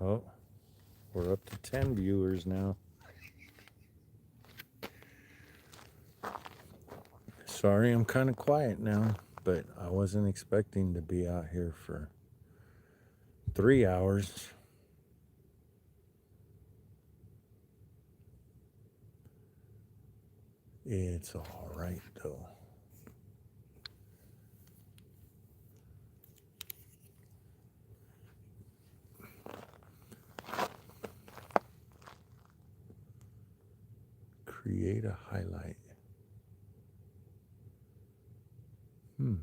Speaker 1: Oh, we're up to 10 viewers now. Sorry, I'm kind of quiet now, but I wasn't expecting to be out here for 3 hours. It's all right, though. Create a highlight. I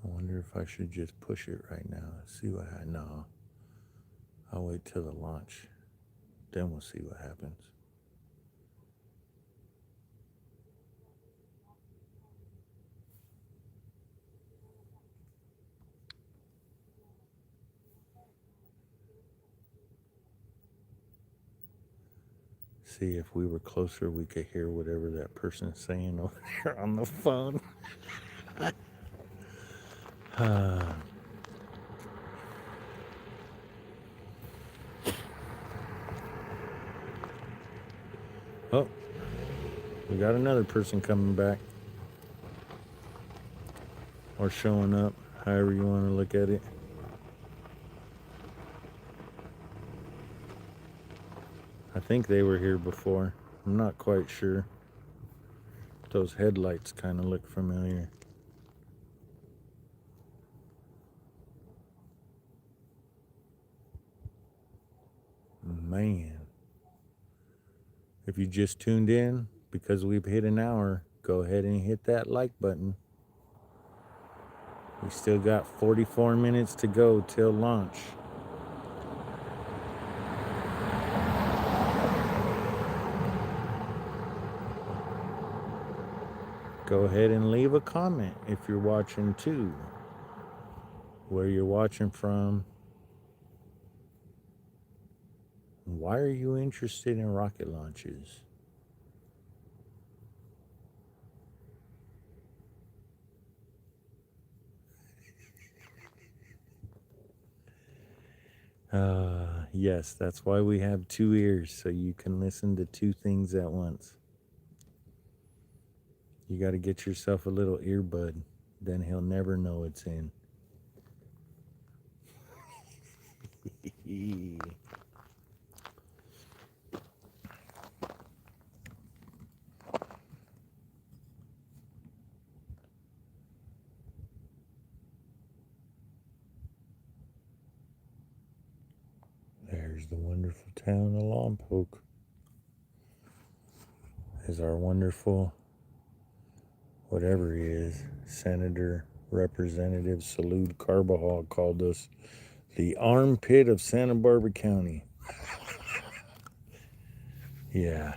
Speaker 1: wonder if I should just push it right now. See what happens. No. I'll wait till the launch. Then we'll see what happens. See, if we were closer, we could hear whatever that person's saying over there on the phone. Oh, we got another person coming back. Or showing up, however you want to look at it. I think they were here before. I'm not quite sure. Those headlights kind of look familiar. Man. If you just tuned in, because we've hit an hour, go ahead and hit that like button. We still got 44 minutes to go till launch. Go ahead and leave a comment if you're watching too. Where you're watching from. Why are you interested in rocket launches? Yes, that's why we have two ears, so you can listen to two things at once. You got to get yourself a little earbud, then he'll never know it's in. There's the wonderful town of Lompoc. As our wonderful, whatever he is, Senator Representative Salud Carbajal called us the armpit of Santa Barbara County. Yeah.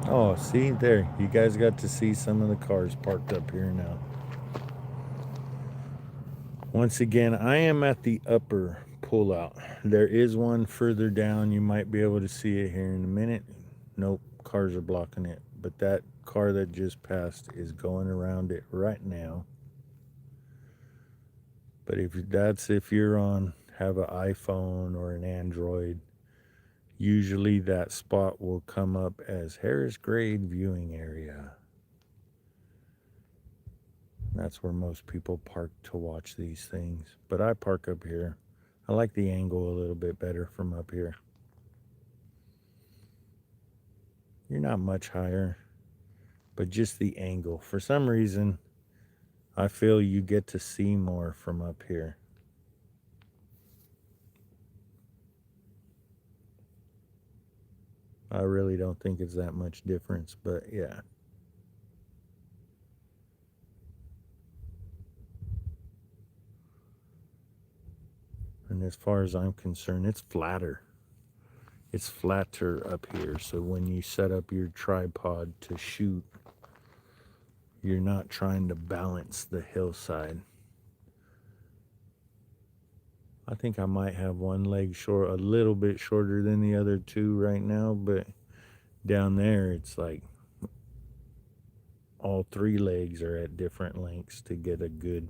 Speaker 1: Oh, see there. You guys got to see some of the cars parked up here now. Once again, I am at the upper pullout. There is one further down. You might be able to see it here in a minute. Nope, cars are blocking it. But that car that just passed is going around it right now. But if you're have an iPhone or an Android, usually that spot will come up as Harris Grade viewing area. That's where most people park to watch these things. But I park up here. I like the angle a little bit better from up here. You're not much higher, but just the angle. For some reason, I feel you get to see more from up here. I really don't think it's that much difference, but yeah. And as far as I'm concerned, it's flatter. It's flatter up here. So when you set up your tripod to shoot, you're not trying to balance the hillside. I think I might have one leg short, a little bit shorter than the other two right now, but down there it's like all three legs are at different lengths to get a good,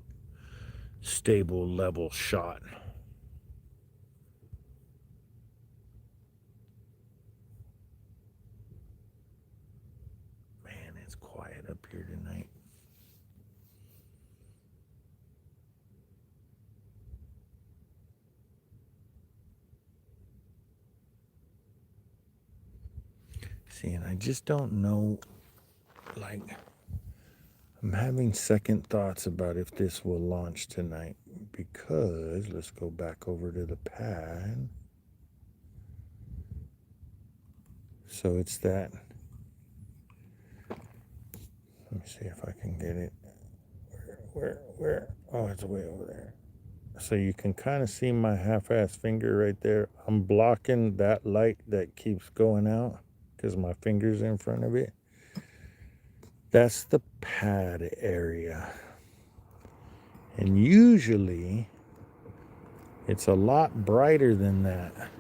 Speaker 1: stable, level shot. Man, it's quiet up here tonight. See, and I just don't know, like, I'm having second thoughts about if this will launch tonight because let's go back over to the pad. So it's that. Let me see if I can get it. Where? Oh, it's way over there. So you can kind of see my half-ass finger right there. I'm blocking that light that keeps going out because my finger's in front of it. That's the pad area. And usually it's a lot brighter than that.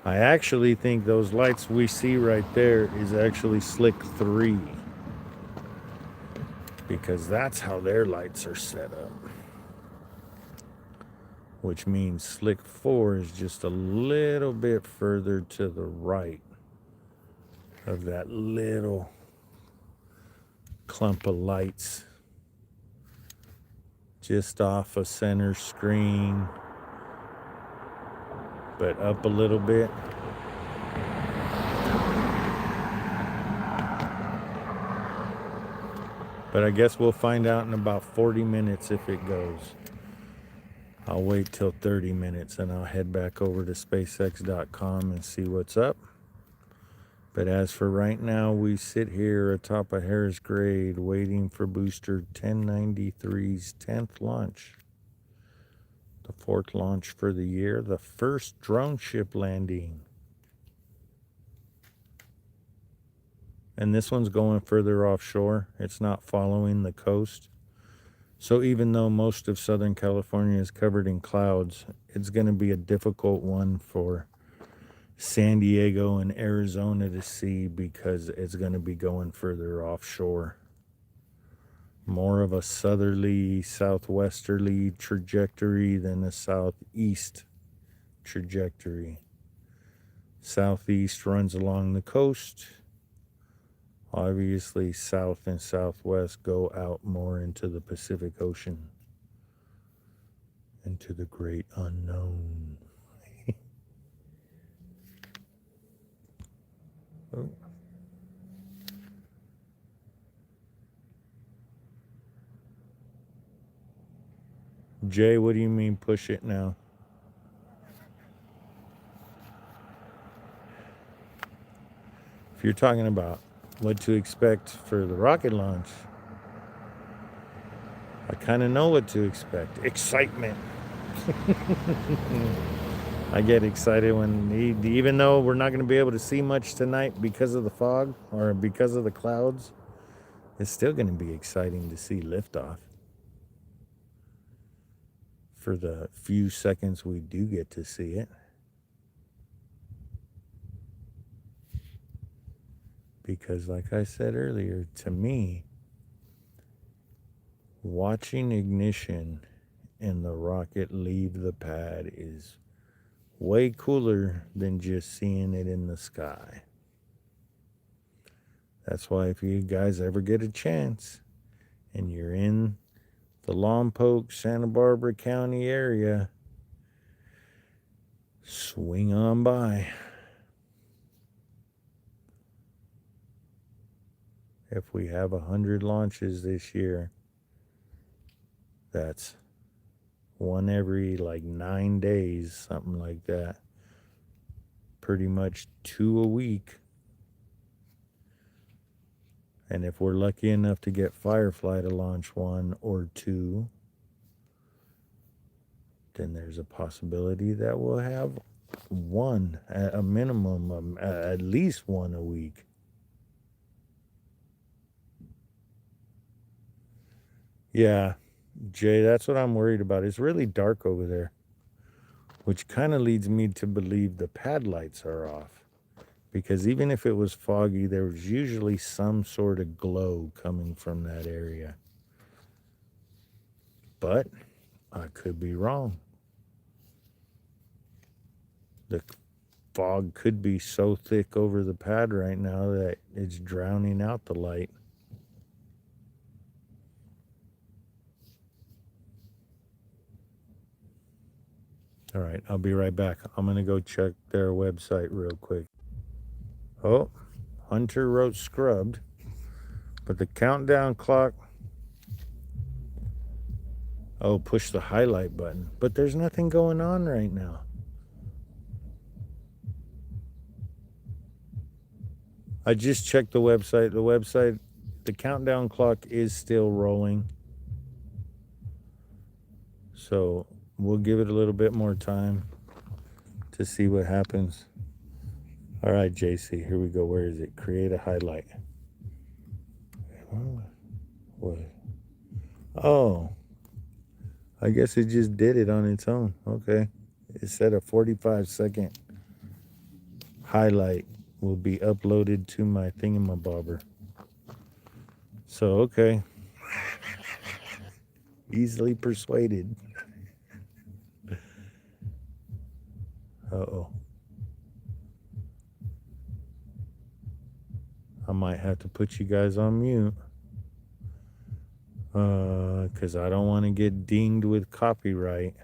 Speaker 1: I actually think those lights we see right there is actually Slick 3. Because that's how their lights are set up. Which means Slick 4 is just a little bit further to the right of that little clump of lights. Just off a center screen, but up a little bit. But I guess we'll find out in about 40 minutes if it goes. I'll wait till 30 minutes and I'll head back over to SpaceX.com and see what's up. But as for right now, we sit here atop of Harris Grade waiting for booster 1093's 10th launch. The 4th launch for the year, the first drone ship landing. And this one's going further offshore. It's not following the coast. So even though most of Southern California is covered in clouds, it's going to be a difficult one for San Diego and Arizona to see, because it's going to be going further offshore. More of a southerly, southwesterly trajectory than a southeast trajectory. Southeast runs along the coast. Obviously, south and southwest go out more into the Pacific Ocean, into the great unknown. Oh. Jay, what do you mean push it now? If you're talking about what to expect for the rocket launch, I kind of know what to expect. Excitement. I get excited when, even though we're not going to be able to see much tonight because of the fog or because of the clouds, it's still going to be exciting to see liftoff. For the few seconds we do get to see it. Because like I said earlier, to me, watching ignition and the rocket leave the pad is way cooler than just seeing it in the sky. That's why if you guys ever get a chance and you're in the Lompoc, Santa Barbara County area, swing on by. If we have 100 launches this year, that's one every like 9 days, something like that. Pretty much 2 a week. And if we're lucky enough to get Firefly to launch 1 or 2, then there's a possibility that we'll have one, at a minimum, at least 1 a week. Yeah, Jay, that's what I'm worried about. It's really dark over there, which kind of leads me to believe the pad lights are off. Because even if it was foggy, there was usually some sort of glow coming from that area. But I could be wrong. The fog could be so thick over the pad right now that it's drowning out the light. All right, I'll be right back. I'm going to go check their website real quick. Oh, Hunter wrote scrubbed, but the countdown clock. Oh, push the highlight button. But there's nothing going on right now. I just checked the website. The countdown clock is still rolling. So we'll give it a little bit more time to see what happens. All right, JC, here we go. Where is it? Create a highlight. What? Oh, I guess it just did it on its own. Okay. It said a 45-second highlight will be uploaded to my thingamabobber. So, okay. Easily persuaded. Uh-oh. I might have to put you guys on mute. Because I don't want to get dinged with copyright.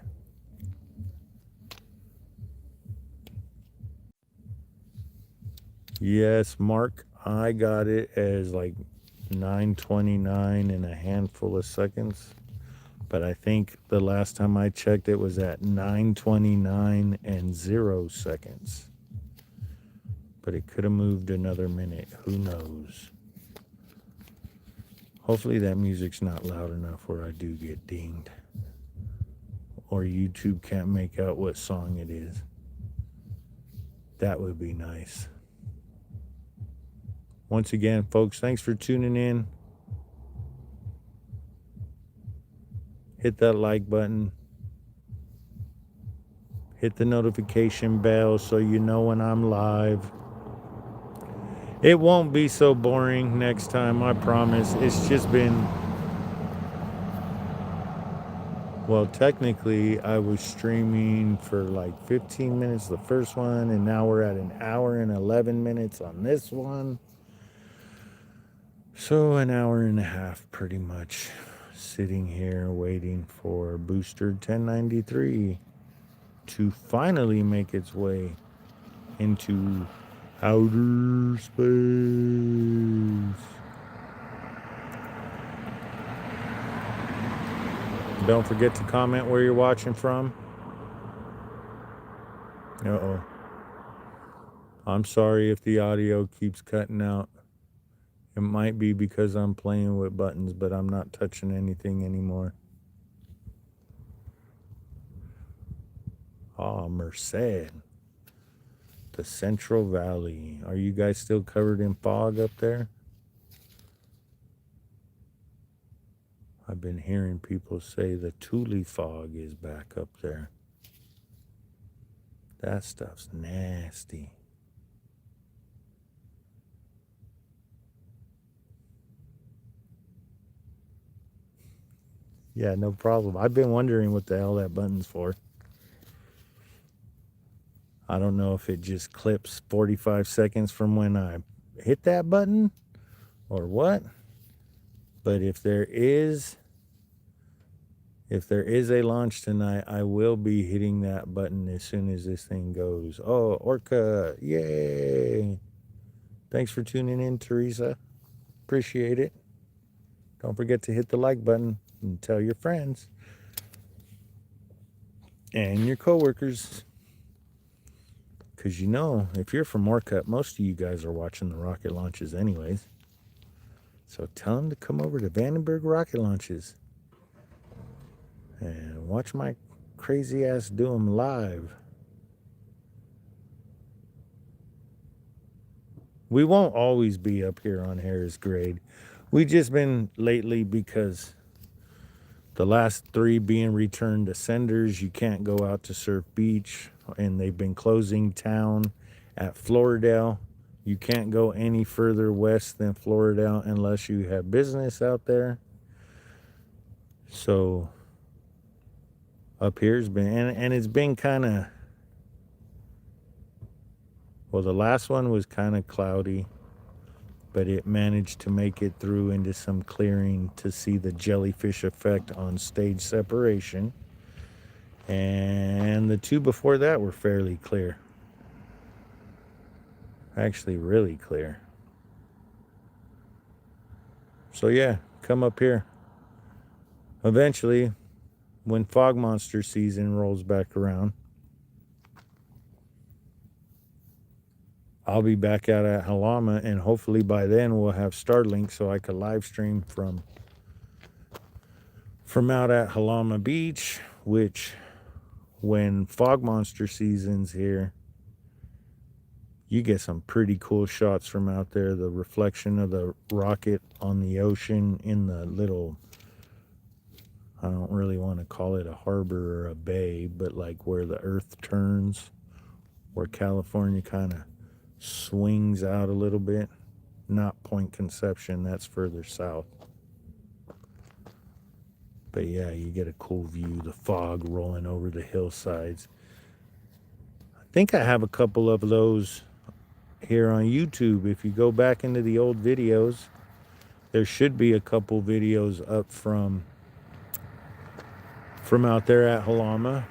Speaker 1: Yes, Mark, I got it as like 9:29 and a handful of seconds. But I think the last time I checked, it was at 9:29 and 0 seconds. But it could have moved another minute. Who knows? Hopefully that music's not loud enough where I do get dinged. Or YouTube can't make out what song it is. That would be nice. Once again, folks, thanks for tuning in. Hit that like button. Hit the notification bell so you know when I'm live. It won't be so boring next time, I promise. It's just been... Well, technically, I was streaming for like 15 minutes the first one, and now we're at an hour and 11 minutes on this one. So an hour and a half, pretty much, sitting here waiting for Booster 1093 to finally make its way into outer space. Don't forget to comment where you're watching from. Uh-oh. I'm sorry if the audio keeps cutting out. It might be because I'm playing with buttons, but I'm not touching anything anymore. Ah, Merced. The Central Valley. Are you guys still covered in fog up there? I've been hearing people say the Thule fog is back up there. That stuff's nasty. Yeah, no problem. I've been wondering what the hell that button's for. I don't know if it just clips 45 seconds from when I hit that button or what. But if there is a launch tonight, I will be hitting that button as soon as this thing goes. Oh, Orca, yay. Thanks for tuning in, Teresa. Appreciate it. Don't forget to hit the like button and tell your friends and your coworkers. Because you know, if you're from Orcutt, most of you guys are watching the rocket launches anyways. So tell them to come over to Vandenberg Rocket Launches and watch my crazy ass do them live. We won't always be up here on Harris Grade. We just been lately because the last 3 being returned to senders, you can't go out to Surf Beach, and they've been closing town at Floridale. You can't go any further west than Floridale unless you have business out there. So up here's been, and it's been kind of, well, the last one was kind of cloudy, but it managed to make it through into some clearing to see the jellyfish effect on stage separation. And the 2 before that were fairly clear. Actually, really clear. So yeah, come up here. Eventually, when fog monster season rolls back around, I'll be back out at Halama, and hopefully by then we'll have Starlink so I could live stream from out at Halama Beach, which when fog monster season's here, you get some pretty cool shots from out there. The reflection of the rocket on the ocean in the little, I don't really want to call it a harbor or a bay, but like where the earth turns, where California kind of swings out a little bit. Not Point Conception, that's further south. But yeah, you get a cool view, the fog rolling over the hillsides. I think I have a couple of those here on YouTube. If you go back into the old videos, there should be a couple videos up from out there at Halama.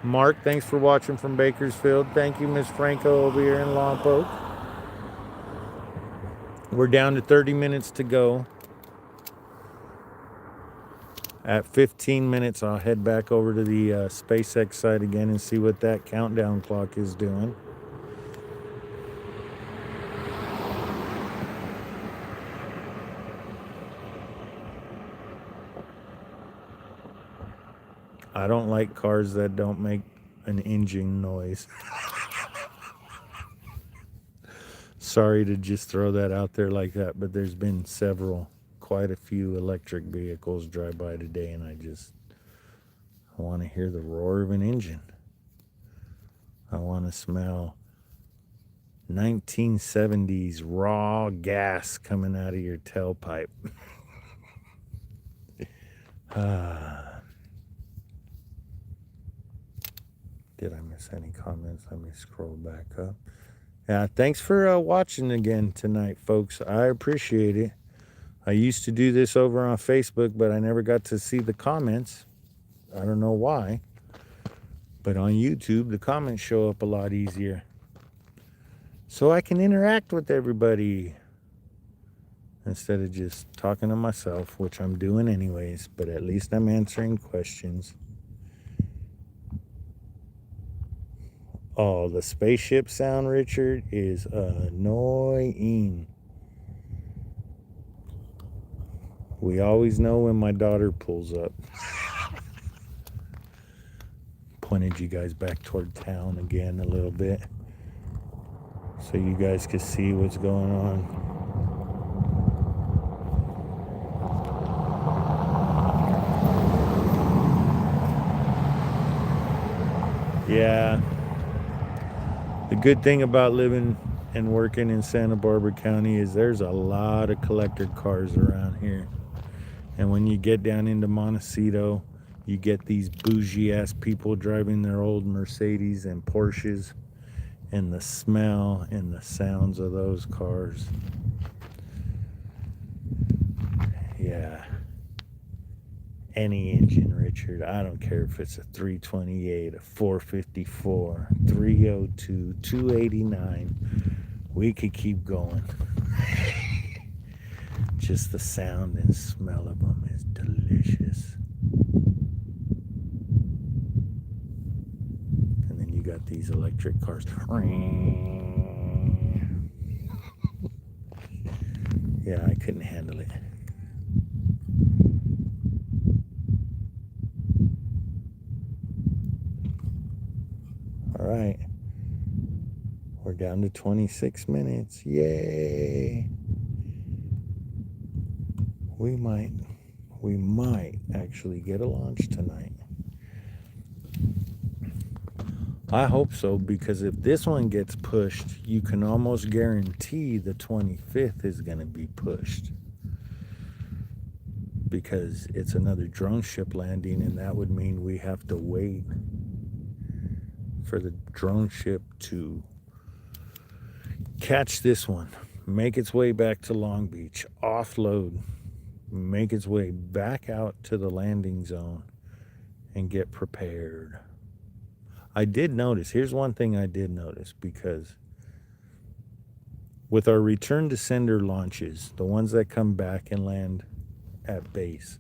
Speaker 1: Mark, thanks for watching from Bakersfield. Thank you, Miss Franco over here in Lompoc. We're down to 30 minutes to go. At 15 minutes, I'll head back over to the SpaceX site again and see what that countdown clock is doing. I don't like cars that don't make an engine noise. Sorry to just throw that out there like that, but there's been quite a few electric vehicles drive by today, and I want to hear the roar of an engine. I want to smell 1970s raw gas coming out of your tailpipe. Did I miss any comments? Let me scroll back up. Yeah, thanks for watching again tonight, folks. I appreciate it. I used to do this over on Facebook, but I never got to see the comments. I don't know why. But on YouTube, the comments show up a lot easier. So I can interact with everybody instead of just talking to myself, which I'm doing anyways, but at least I'm answering questions. Oh, the spaceship sound, Richard, is annoying. We always know when my daughter pulls up. Pointed you guys back toward town again a little bit so you guys could see what's going on. Yeah. The good thing about living and working in Santa Barbara County is there's a lot of collector cars around here. And when you get down into Montecito, you get these bougie ass people driving their old Mercedes and Porsches, and the smell and the sounds of those cars. Yeah. Any engine, Richard. I don't care if it's a 328, a 454, 302, 289. We could keep going. Just the sound and smell of them is delicious. And then you got these electric cars. Yeah, I couldn't handle it. All right. We're down to 26 minutes. Yay. We might actually get a launch tonight. I hope so, because if this one gets pushed, you can almost guarantee the 25th is going to be pushed. Because it's another drone ship landing, and that would mean we have to wait for the drone ship to catch this one, make its way back to Long Beach, offload, make its way back out to the landing zone, and get prepared. I did notice, here's one thing I did notice, because with our return to sender launches, the ones that come back and land at base,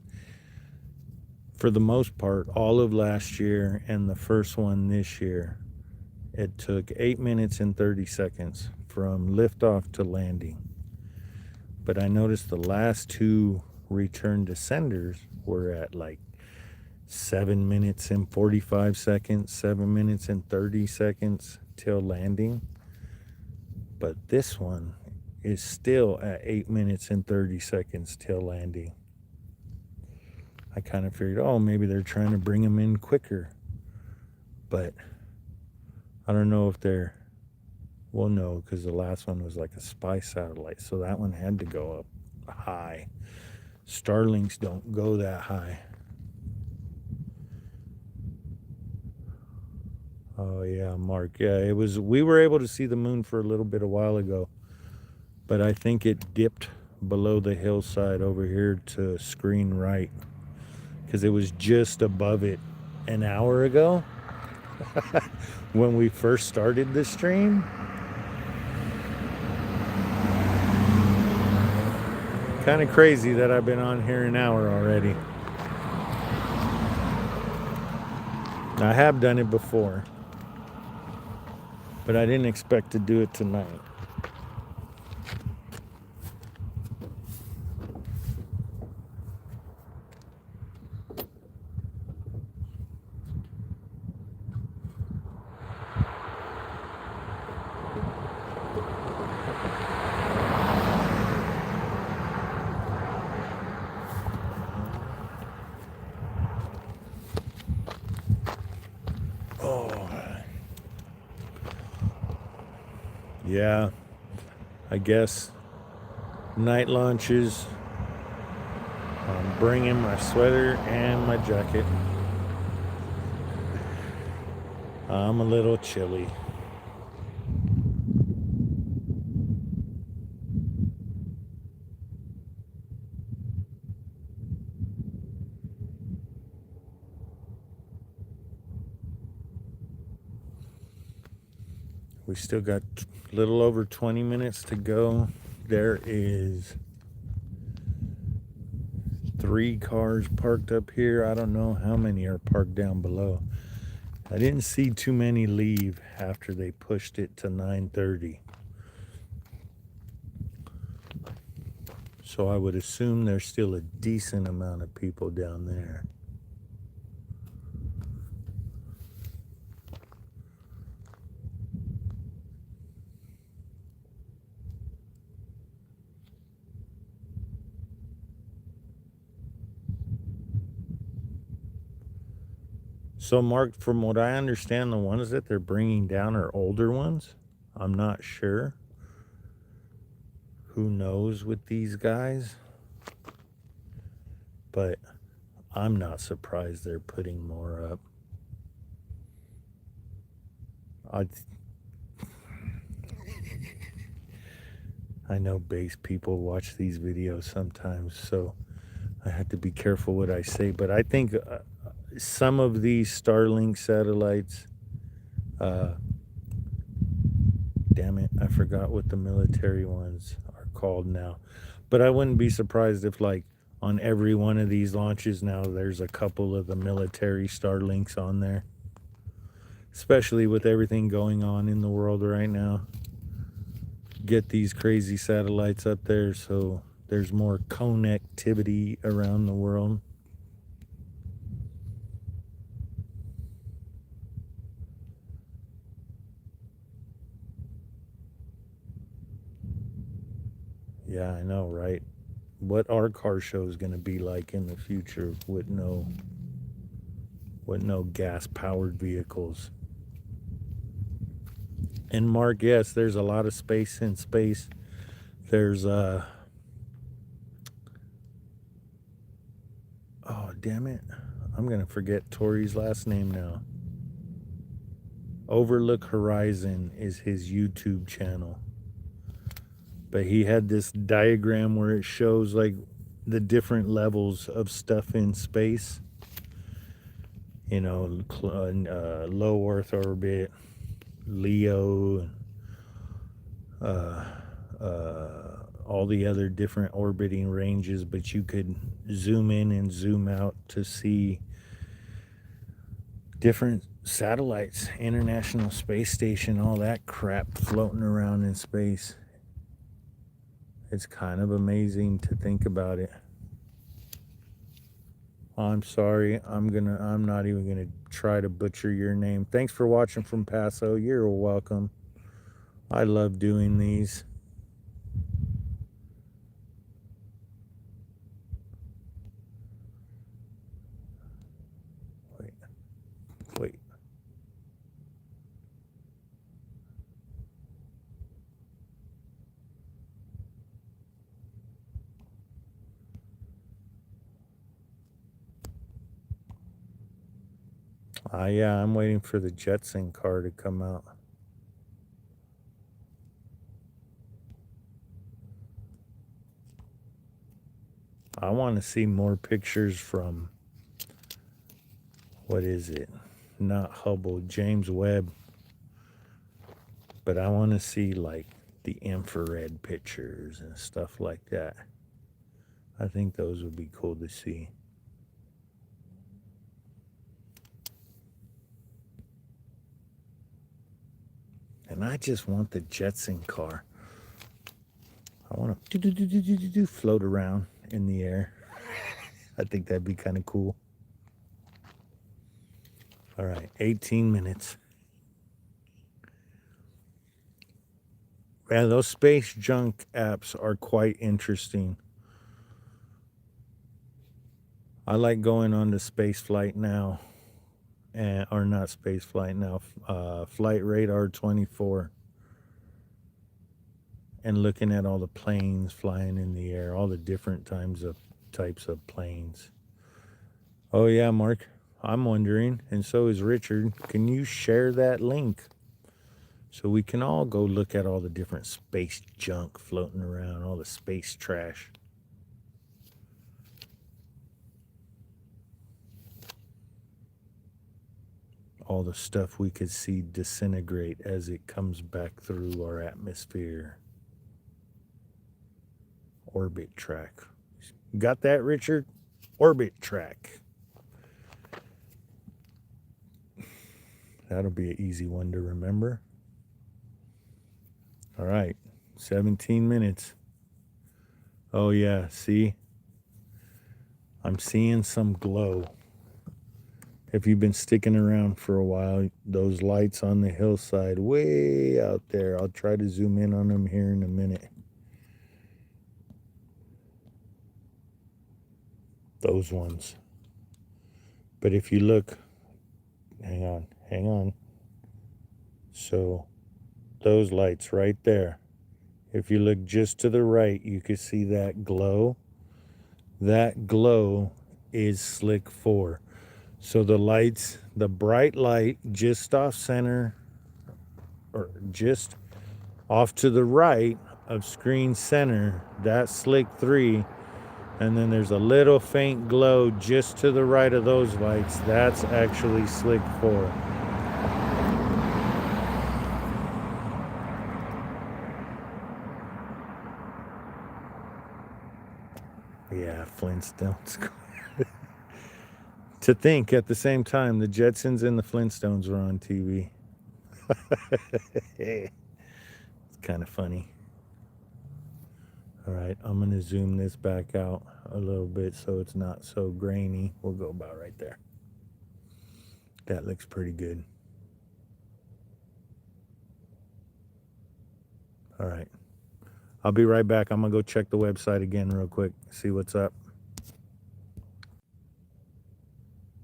Speaker 1: for the most part, all of last year and the first one this year, it took 8 minutes and 30 seconds from liftoff to landing. But I noticed the last two return to senders were at like 7 minutes and 45 seconds, 7 minutes and 30 seconds till landing. But this one is still at 8 minutes and 30 seconds till landing. I kind of figured, oh, maybe they're trying to bring them in quicker. But I don't know if they're, well, no, because the last one was like a spy satellite, so that one had to go up high. Starlinks don't go that high. Oh yeah, Mark. Yeah, it was. We were able to see the moon for a little bit a while ago, but I think it dipped below the hillside over here to screen right, because it was just above it an hour ago when we first started the stream. Kind of crazy that I've been on here an hour already. I have done it before, but I didn't expect to do it tonight. Yeah, I guess night launches. I'm bringing my sweater and my jacket. I'm a little chilly. We still got a little over 20 minutes to go. There is 3 cars parked up here. I don't know how many are parked down below. I didn't see too many leave after they pushed it to 9:30. So I would assume there's still a decent amount of people down there. So, Mark, from what I understand, the ones that they're bringing down are older ones. I'm not sure. Who knows with these guys? But I'm not surprised they're putting more up. I know base people watch these videos sometimes, so I have to be careful what I say. But I think some of these Starlink satellites, damn it, I forgot what the military ones are called now. But I wouldn't be surprised if, like, on every one of these launches now, there's a couple of the military Starlinks on there. Especially with everything going on in the world right now. Get these crazy satellites up there so there's more connectivity around the world. Yeah, I know, right? What our car show is going to be like in the future with no gas powered vehicles. And Mark, yes, there's a lot of space in space. There's oh damn it, I'm gonna forget Tori's last name now. Overlook Horizon is his YouTube channel. But he had this diagram where it shows like the different levels of stuff in space. You know, low Earth orbit, Leo, all the other different orbiting ranges, but you could zoom in and zoom out to see different satellites, International Space Station, all that crap floating around in space. It's kind of amazing to think about it. I'm sorry. I'm not even gonna try to butcher your name. Thanks for watching from Paso. You're welcome. I love doing these. Wait. Yeah, I'm waiting for the Jetson car to come out. I want to see more pictures from, what is it? Not Hubble, James Webb. But I want to see like the infrared pictures and stuff like that. I think those would be cool to see. And I just want the Jetson car. I want to float around in the air. I think that'd be kind of cool. All right, 18 minutes. Yeah, those space junk apps are quite interesting. I like going on to Space Flight Now, or not Space Flight Now, Flight Radar 24. and looking at all the planes flying in the air, all the different types of planes. Oh yeah, Mark, I'm wondering, and so is Richard, can you share that link so we can all go look at all the different space junk floating around, all the space trash? All the stuff we could see disintegrate as it comes back through our atmosphere. Orbit track. Got that, Richard? Orbit track. That'll be an easy one to remember. All right, 17 minutes. Oh yeah, see? I'm seeing some glow. If you've been sticking around for a while, those lights on the hillside way out there, I'll try to zoom in on them here in a minute. Those ones. But if you look, hang on. So those lights right there. If you look just to the right, you can see that glow. That glow is Slick 4. So the lights, the bright light just off center, or just off to the right of screen center, that's Slick 3. And then there's a little faint glow just to the right of those lights. That's actually Slick 4. Yeah, Flintstones. To think at the same time, the Jetsons and the Flintstones were on TV. It's kind of funny. All right, I'm going to zoom this back out a little bit so it's not so grainy. We'll go about right there. That looks pretty good. All right. I'll be right back. I'm going to go check the website again real quick, see what's up.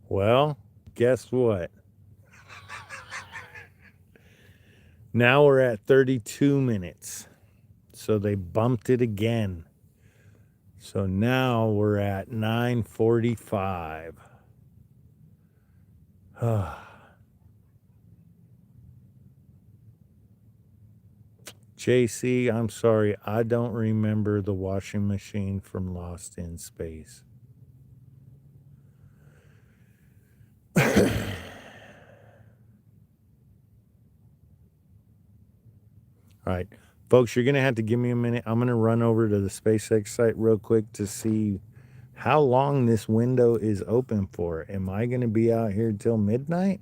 Speaker 1: Well, guess what? Now we're at 32 minutes. So they bumped it again. So now we're at 9:45. JC, I'm sorry, I don't remember the washing machine from Lost in Space. All right, folks, you're going to have to give me a minute. I'm going to run over to the SpaceX site real quick to see how long this window is open for. Am I going to be out here till midnight?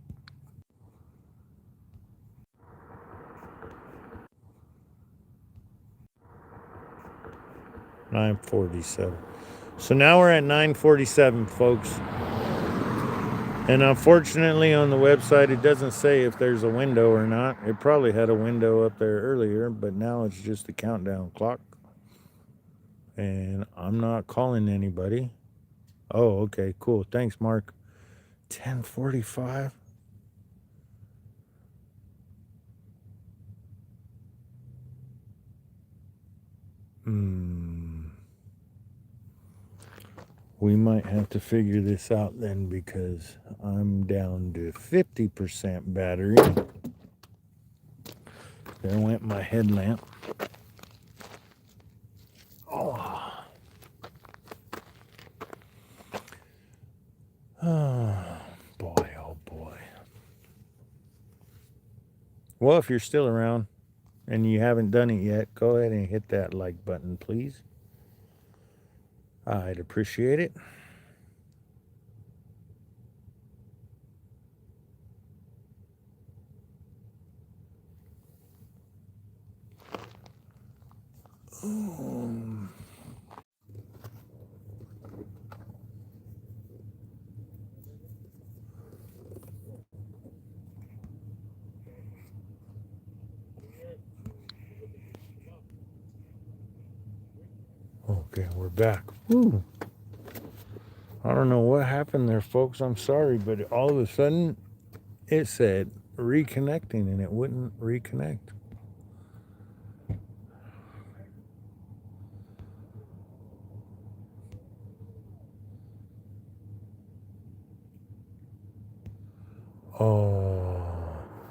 Speaker 1: $9:47. So now we're at 9:47, folks. And unfortunately on the website, it doesn't say if there's a window or not. It probably had a window up there earlier, but now it's just a countdown clock. And I'm not calling anybody. Oh, okay, cool. Thanks, Mark. 10:45. We might have to figure this out then because I'm down to 50% battery. There went my headlamp. Oh. Oh, boy, oh boy. Well, if you're still around and you haven't done it yet, go ahead and hit that like button, please. I'd appreciate it. Okay, we're back. Woo. I don't know what happened there, folks. I'm sorry, but all of a sudden it said reconnecting and it wouldn't reconnect. Oh,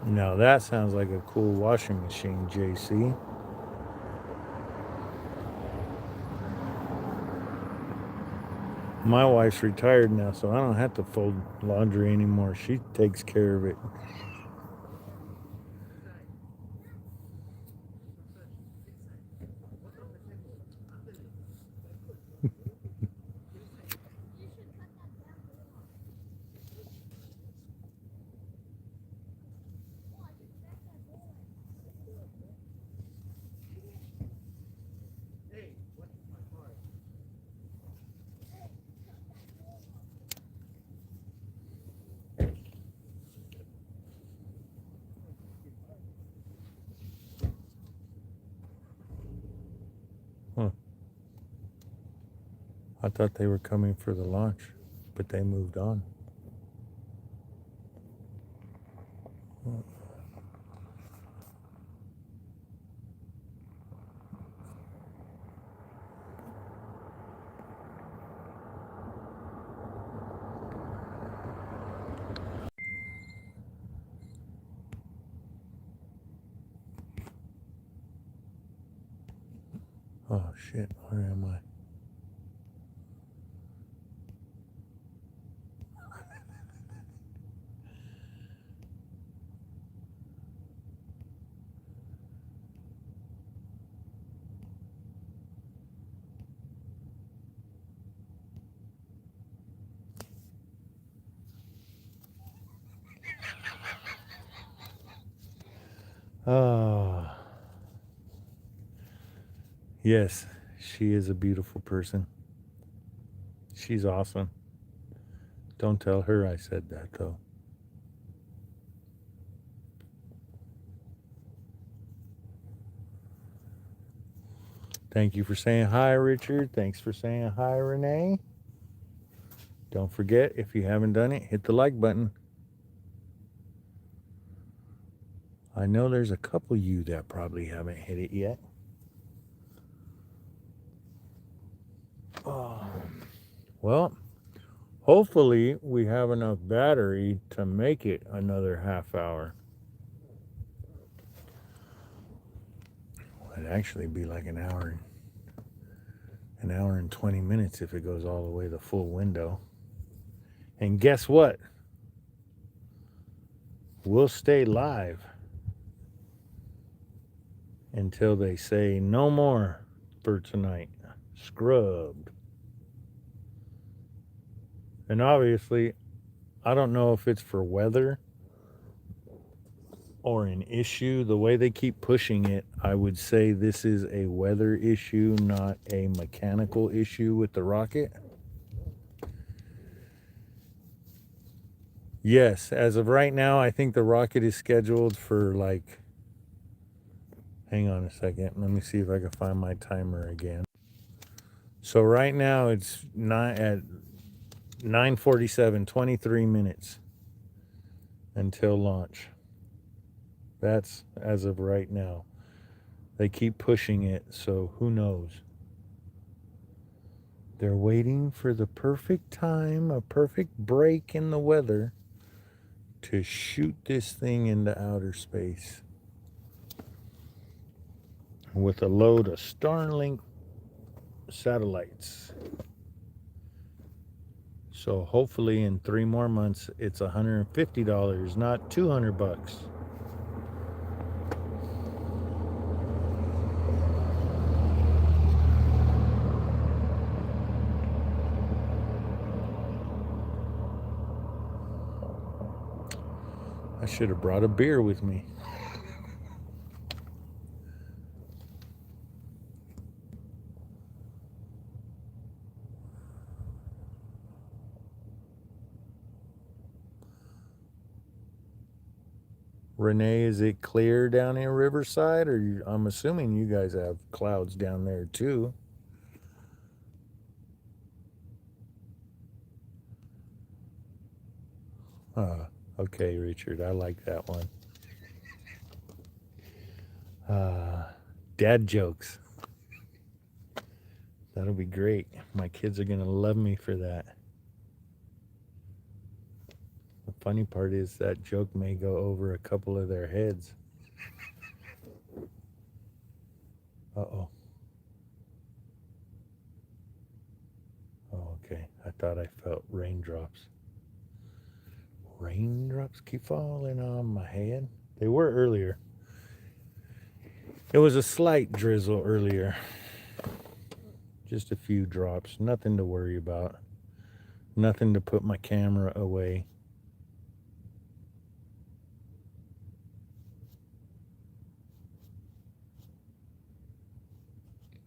Speaker 1: now that sounds like a cool washing machine, JC. My wife's retired now, so I don't have to fold laundry anymore. She takes care of it. Huh. I thought they were coming for the launch, but they moved on. Oh shit, where am I? Oh, yes, she is a beautiful person. She's awesome. Don't tell her I said that, though. Thank you for saying hi, Richard. Thanks for saying hi, Renee. Don't forget, if you haven't done it, hit the like button. I know there's a couple of you that probably haven't hit it yet. Oh, well, hopefully we have enough battery to make it another half hour. It'd actually be like an hour and 20 minutes if it goes all the way the full window. And guess what? We'll stay live until they say no more for tonight. Scrubbed. And obviously, I don't know if it's for weather or an issue. The way they keep pushing it, I would say this is a weather issue, not a mechanical issue with the rocket. Yes, as of right now, I think the rocket is scheduled for like, hang on a second. Let me see if I can find my timer again. So right now it's at 9:47, 23 minutes until launch. That's as of right now. They keep pushing it, so who knows? They're waiting for the perfect time, a perfect break in the weather to shoot this thing into outer space with a load of Starlink satellites. So hopefully in 3 more months it's $150, not $200. I should have brought a beer with me. Renee, is it clear down in Riverside? Or I'm assuming you guys have clouds down there too. Okay, Richard, I like that one. Dad jokes. That'll be great. My kids are going to love me for that. funny part is that joke may go over a couple of their heads. Uh-oh. Oh, okay. I thought I felt raindrops. Raindrops keep falling on my head. They were earlier. It was a slight drizzle earlier. Just a few drops. Nothing to worry about. Nothing to put my camera away.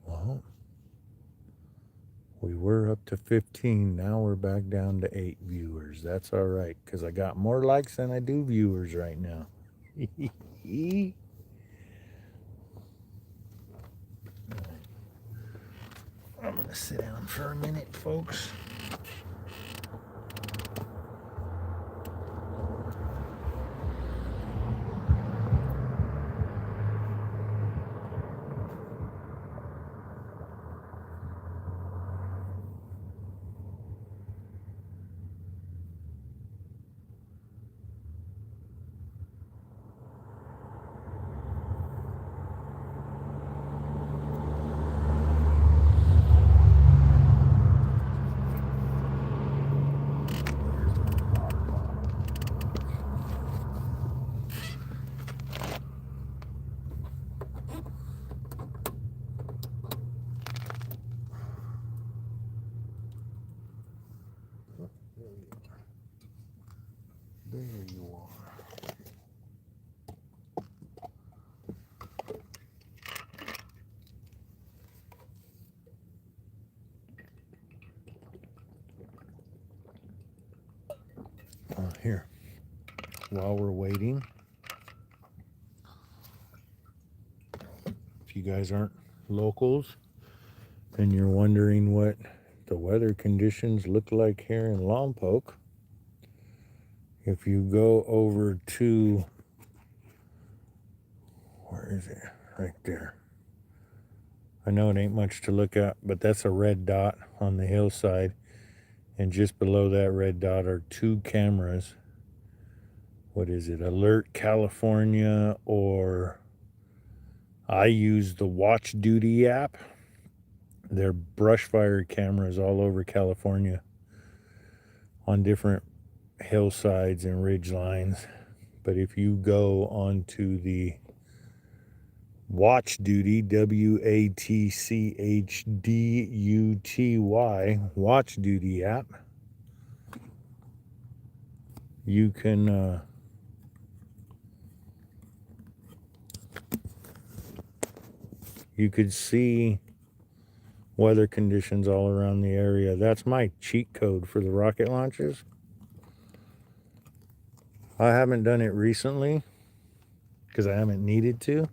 Speaker 1: Well, we were up to 15. Now we're back down to 8 viewers. That's all right, because I got more likes than I do viewers right now. I'm going to sit down for a minute, folks. There you are. Here, while we're waiting, if you guys aren't locals and you're wondering what the weather conditions look like here in Lompoc, if you go over to, where is it? Right there. I know it ain't much to look at, but that's a red dot on the hillside. And just below that red dot are 2 cameras. What is it? Alert California, or I use the Watch Duty app. They're brush fire cameras all over California on different hillsides and ridge lines. But if you go onto the Watch Duty, WATCHDUTY, Watch Duty app, you can you could see weather conditions all around the area. That's my cheat code for the rocket launches. I haven't done it recently because I haven't needed to.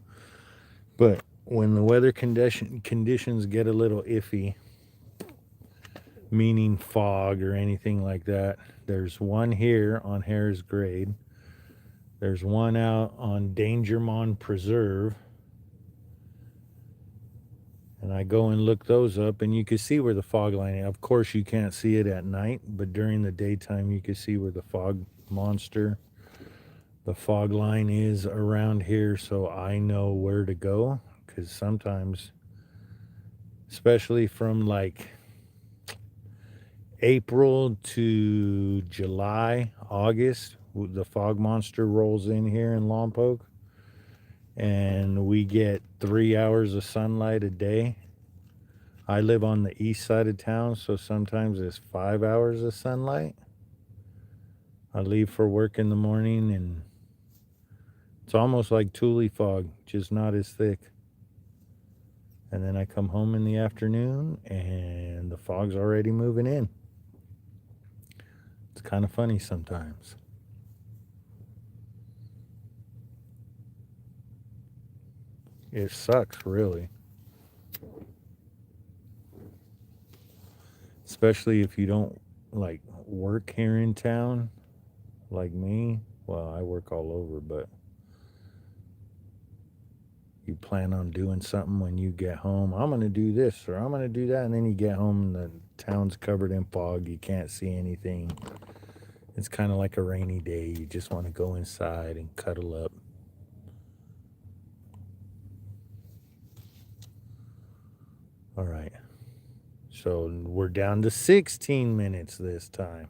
Speaker 1: But when the weather conditions get a little iffy, meaning fog or anything like that, there's one here on Harris Grade. There's one out on Dangermont Preserve. And I go and look those up, and you can see where the fog line is. Of course, you can't see it at night, but during the daytime, you can see where the fog line is around here, so I know where to go. Because sometimes, especially from like April to July, August, the fog monster rolls in here in Lompoc, and we get 3 hours of sunlight a day. I live on the east side of town, so sometimes it's 5 hours of sunlight. I leave for work in the morning, and it's almost like Thule fog, just not as thick. And then I come home in the afternoon, and the fog's already moving in. It's kind of funny sometimes. It sucks, really. Especially if you don't, like, work here in town, like me. Well, I work all over, but you plan on doing something when you get home. I'm going to do this, or I'm going to do that. And then you get home and the town's covered in fog. You can't see anything. It's kind of like a rainy day. You just want to go inside and cuddle up. All right. So we're down to 16 minutes this time.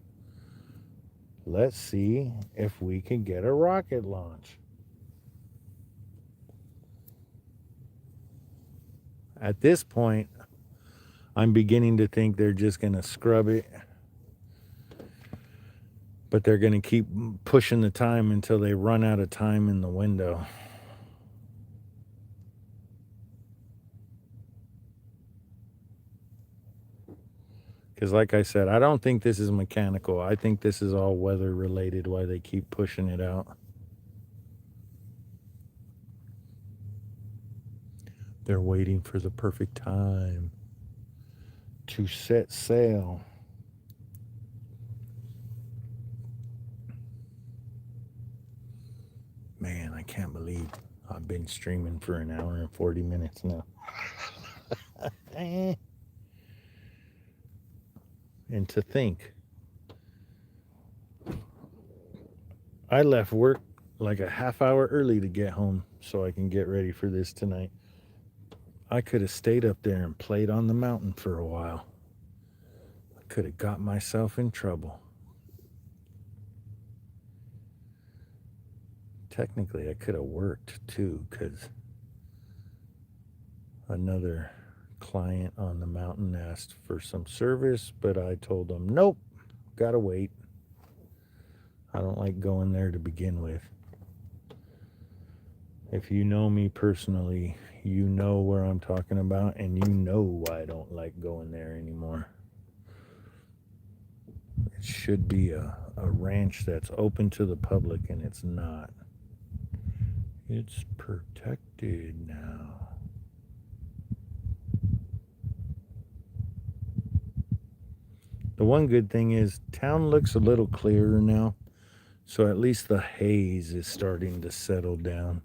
Speaker 1: Let's see if we can get a rocket launch. At this point, I'm beginning to think they're just going to scrub it. But they're going to keep pushing the time until they run out of time in the window. Because like I said, I don't think this is mechanical. I think this is all weather related, why they keep pushing it out. They're waiting for the perfect time to set sail. Man, I can't believe I've been streaming for an hour and 40 minutes now. And to think, I left work like a half hour early to get home so I can get ready for this tonight. I could have stayed up there and played on the mountain for a while. I could have got myself in trouble. Technically, I could have worked too, because another client on the mountain asked for some service, but I told them, nope, gotta wait. I don't like going there to begin with. If you know me personally, you know where I'm talking about, and you know why I don't like going there anymore. It should be a ranch that's open to the public, and it's not. It's protected now. The one good thing is town looks a little clearer now, so at least the haze is starting to settle down.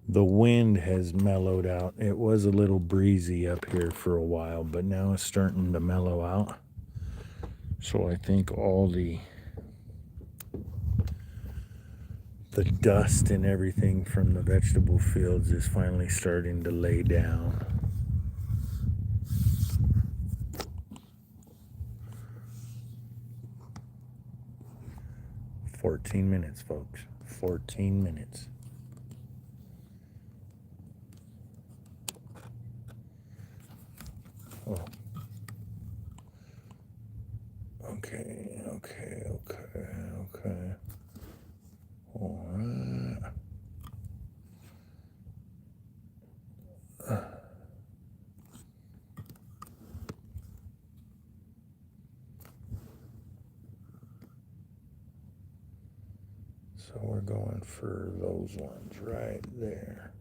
Speaker 1: The wind has mellowed out. It was a little breezy up here for a while, but now it's starting to mellow out. So I think all the dust and everything from the vegetable fields is finally starting to lay down. "14 minutes, folks. 14 minutes. Oh. Okay. All right. So we're going for those ones right there.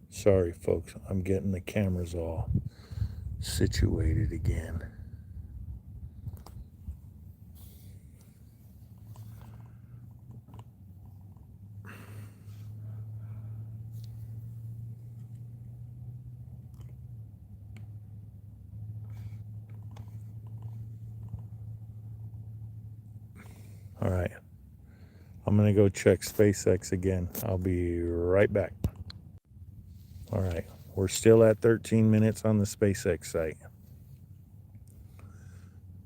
Speaker 1: Sorry, folks. I'm getting the cameras all situated again. All right. I'm going to go check SpaceX again. I'll be right back. All right. We're still at 13 minutes on the SpaceX site.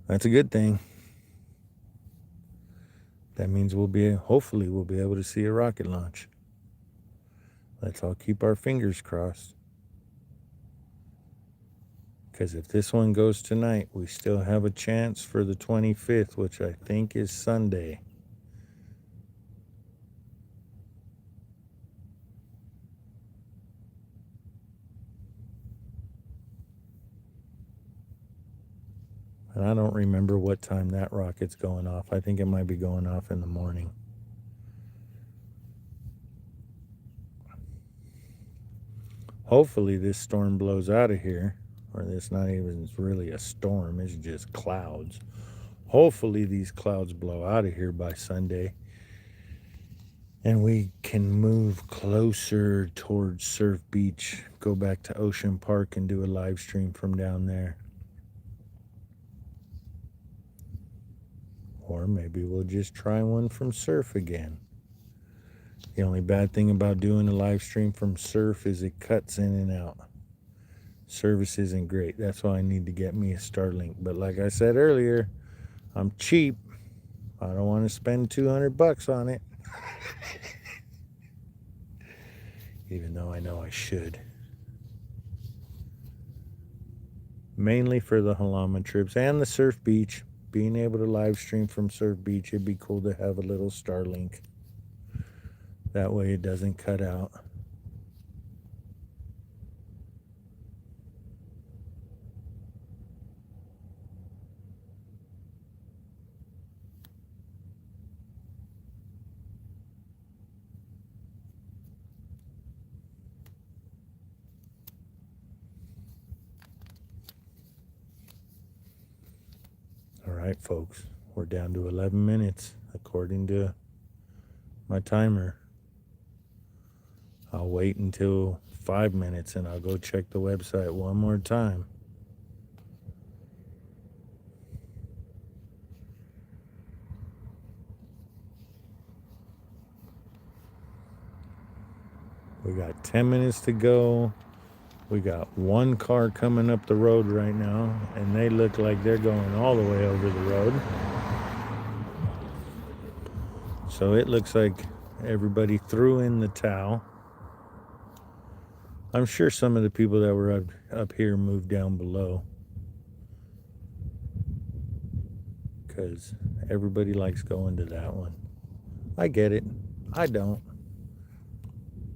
Speaker 1: That's a good thing. That means hopefully we'll be able to see a rocket launch. Let's all keep our fingers crossed. Because if this one goes tonight, we still have a chance for the 25th, which I think is Sunday. And I don't remember what time that rocket's going off. I think it might be going off in the morning. Hopefully this storm blows out of here. Or it's not even really a storm. It's just clouds. Hopefully these clouds blow out of here by Sunday. And we can move closer towards Surf Beach. Go back to Ocean Park and do a live stream from down there. Or maybe we'll just try one from surf again. The only bad thing about doing a live stream from surf is it cuts in and out. Service isn't great. That's why I need to get me a Starlink. But like I said earlier, I'm cheap. I don't want to spend $200 on it. Even though I know I should. Mainly for the Halama trips and the surf beach. Being able to live stream from surf beach, it'd be cool to have a little Starlink. That way it doesn't cut out. All right, folks, we're down to 11 minutes according to my timer. I'll wait until 5 minutes and I'll go check the website one more time. We got 10 minutes to go. We got one car coming up the road right now, and they look like they're going all the way over the road. So it looks like everybody threw in the towel. I'm sure some of the people that were up here moved down below, because everybody likes going to that one. I get it. I don't.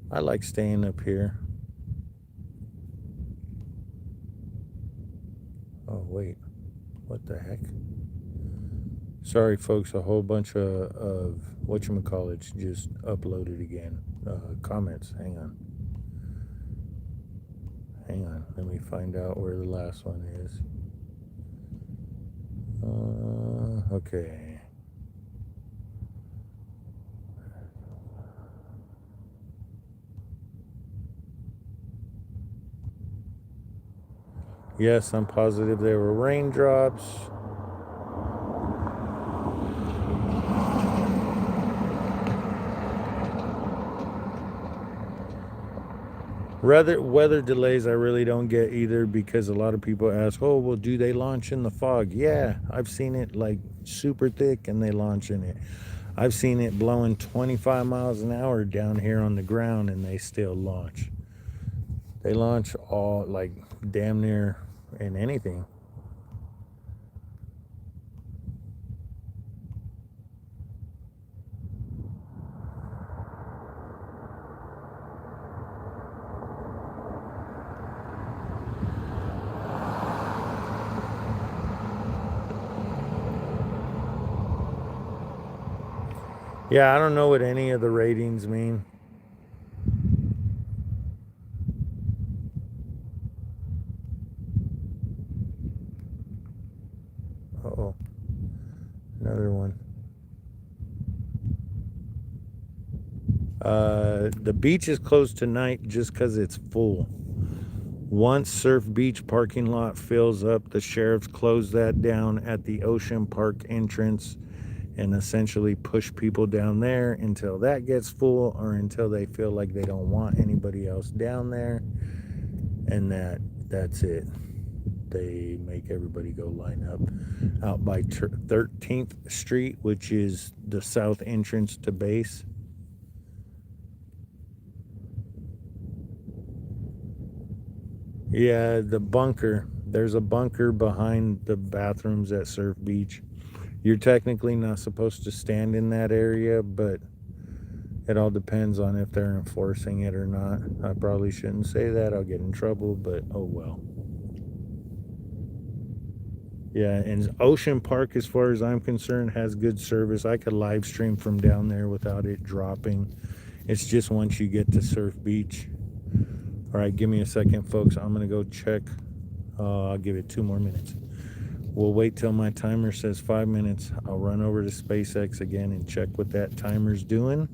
Speaker 1: I like staying up here. Oh, wait. What the heck? Sorry, folks. A whole bunch of whatchamacallits just uploaded again. Comments. Hang on. Let me find out where the last one is. Okay. Yes, I'm positive there were raindrops. Weather delays I really don't get either, because a lot of people ask, oh, well, do they launch in the fog? Yeah, I've seen it like super thick and they launch in it. I've seen it blowing 25 miles an hour down here on the ground and they still launch. They launch all, like, damn near in anything. Yeah, I don't know what any of the ratings mean. Uh-oh. Another one. The beach is closed tonight just because it's full. Once Surf Beach parking lot fills up, the sheriffs close that down at the Ocean Park entrance and essentially push people down there until that gets full, or until they feel like they don't want anybody else down there, and that's it. They make everybody go line up out by 13th Street, which is the south entrance to base. Yeah, the bunker. There's a bunker behind the bathrooms at Surf Beach. You're technically not supposed to stand in that area, but it all depends on if they're enforcing it or not. I probably shouldn't say that. I'll get in trouble, but oh well. Yeah, and Ocean Park, as far as I'm concerned, has good service. I could live stream from down there without it dropping. It's just once you get to Surf Beach. All right, give me a second, folks. I'm going to go check. I'll give it 2 more minutes. We'll wait till my timer says 5 minutes. I'll run over to SpaceX again and check what that timer's doing.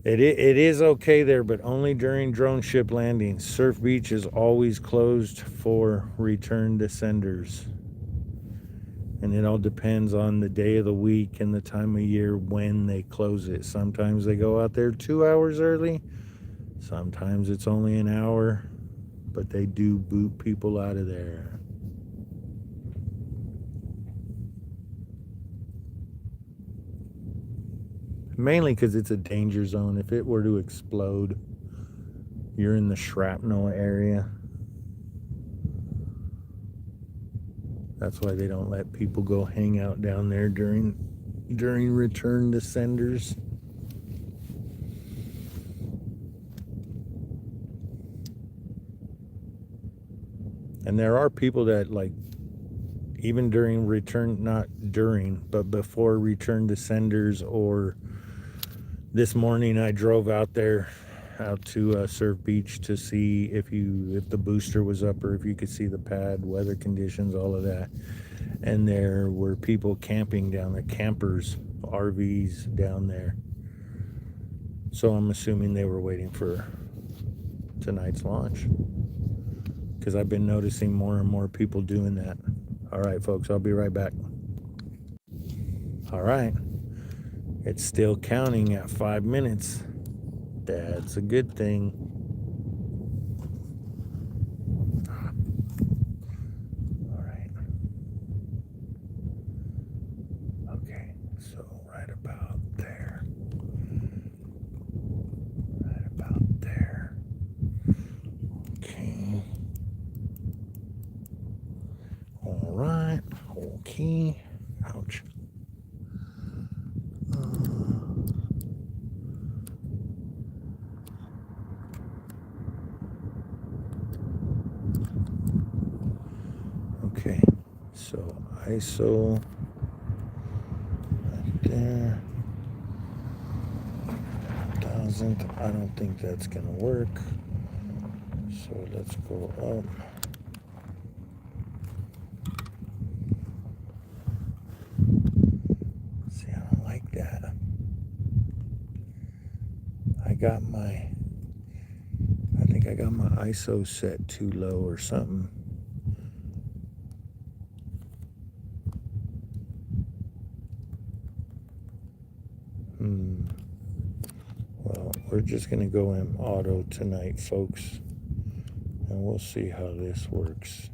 Speaker 1: It is okay there, but only during drone ship landings. Surf Beach is always closed for return descenders. And it all depends on the day of the week and the time of year when they close it. Sometimes they go out there 2 hours early. Sometimes it's only an hour. But they do boot people out of there. Mainly because it's a danger zone. If it were to explode, you're in the shrapnel area. That's why they don't let people go hang out down there during return to senders. And there are people that, like, even during return, not during, but before return to senders, or this morning I drove out there, out to Surf Beach to see if the booster was up or if you could see the pad, weather conditions, all of that. And there were people camping down there, campers, RVs down there. So I'm assuming they were waiting for tonight's launch, because I've been noticing more and more people doing that. All right, folks, I'll be right back. All right, it's still counting at 5 minutes. That's a good thing. All right. Okay, so right about there. Right about there. Okay. All right. Okay. Ouch. Okay, so ISO right there. 1,000. I don't think that's gonna work. So let's go up. See, I don't like that. I think I got my ISO set too low or something. Well, we're just gonna go in auto tonight, folks, and we'll see how this works.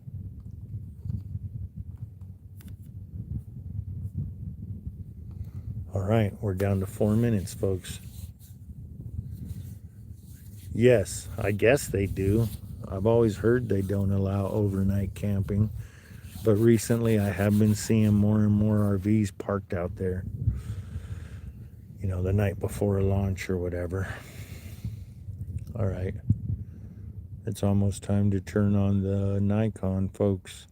Speaker 1: All right, we're down to 4 minutes, folks. Yes, I guess they do. I've always heard they don't allow overnight camping, but recently I have been seeing more and more RVs parked out there, you know, the night before launch or whatever. All right, it's almost time to turn on the Nikon, folks.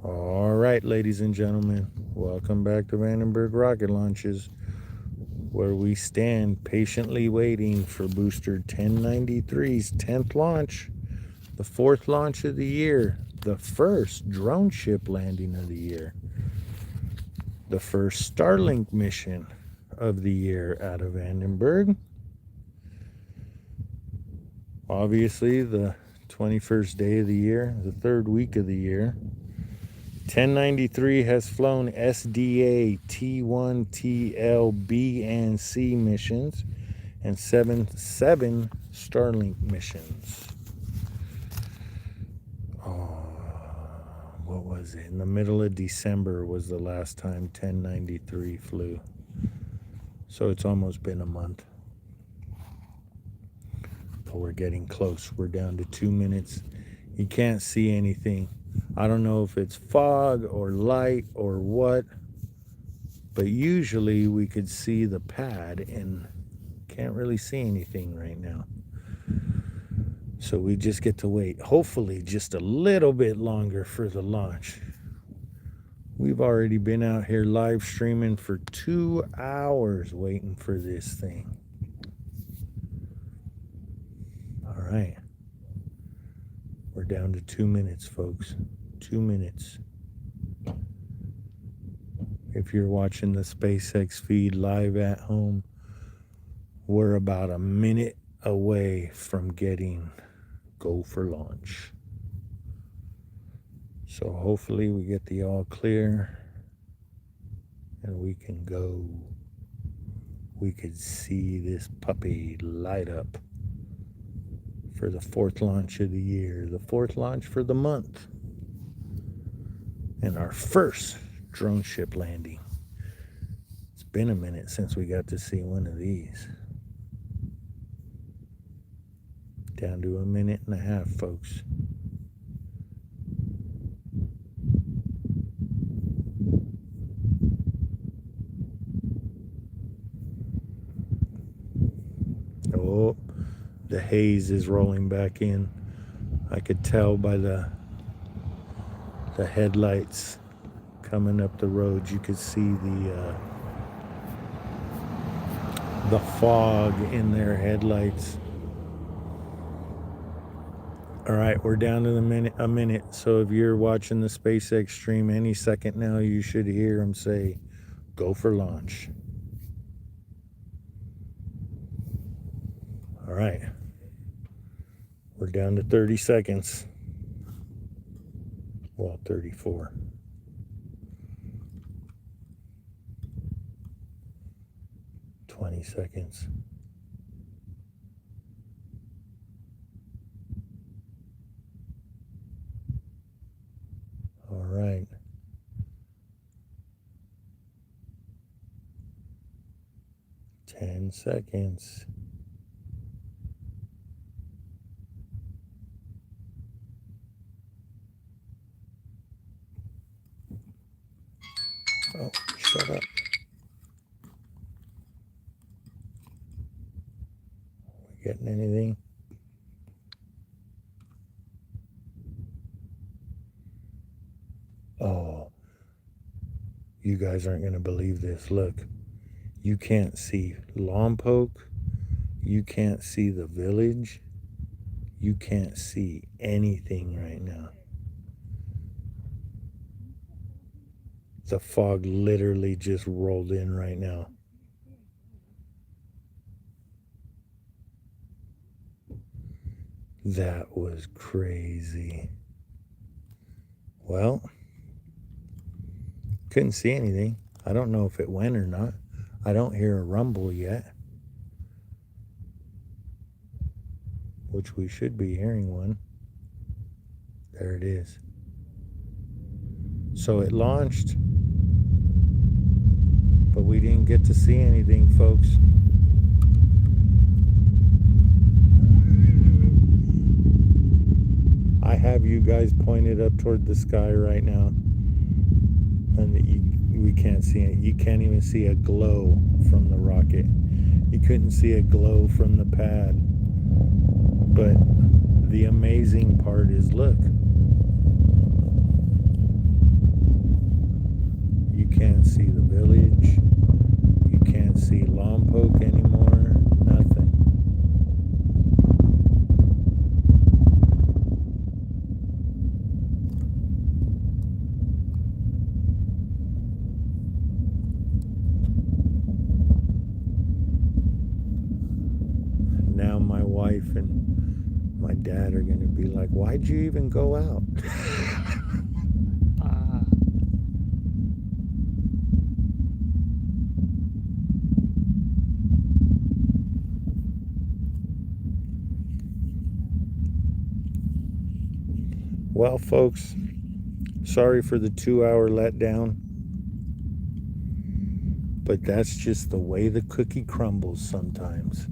Speaker 1: All right, ladies and gentlemen, welcome back to Vandenberg Rocket Launches, where we stand patiently waiting for Booster 1093's 10th launch, the 4th launch of the year, the first drone ship landing of the year, the first Starlink mission of the year out of Vandenberg. Obviously, the 21st day of the year, the 3rd week of the year. 1093 has flown SDA, T1, TL, B, and C missions, and seven Starlink missions. What was it? In the middle of December was the last time 1093 flew. So it's almost been a month. But we're getting close. We're down to 2 minutes. You can't see anything. I don't know if it's fog or light or what, but usually we could see the pad and can't really see anything right now. So we just get to wait, hopefully just a little bit longer for the launch. We've already been out here live streaming for 2 hours waiting for this thing. All right. We're down to 2 minutes, folks. 2 minutes. If you're watching the SpaceX feed live at home, we're about a minute away from getting go for launch. So hopefully we get the all clear and we can go. We could see this puppy light up for the 4th launch of the year, the 4th launch for the month, and our first drone ship landing. It's been a minute since we got to see one of these. Down to a minute and a half, folks. Oh, the haze is rolling back in. I could tell by the headlights coming up the road. You could see the fog in their headlights. All right, we're down to a minute. So if you're watching the SpaceX stream any second now, you should hear them say, "Go for launch." All right, we're down to 30 seconds. Well, 34. 20 seconds. All right. 10 seconds. Oh, shut up. We getting anything? Oh, you guys aren't going to believe this. Look, you can't see Lompoc. You can't see the village. You can't see anything right now. The fog literally just rolled in right now. That was crazy. Well, couldn't see anything. I don't know if it went or not. I don't hear a rumble yet, which we should be hearing one. There it is. So it launched, but we didn't get to see anything, folks. I have you guys pointed up toward the sky right now, and we can't see it. You can't even see a glow from the rocket. You couldn't see a glow from the pad. But the amazing part is, look, you can't see the village. You can't see Lompoc anymore. Nothing. Now my wife and my dad are going to be like, "Why'd you even go out?" Well, folks, sorry for the 2-hour letdown, but that's just the way the cookie crumbles sometimes.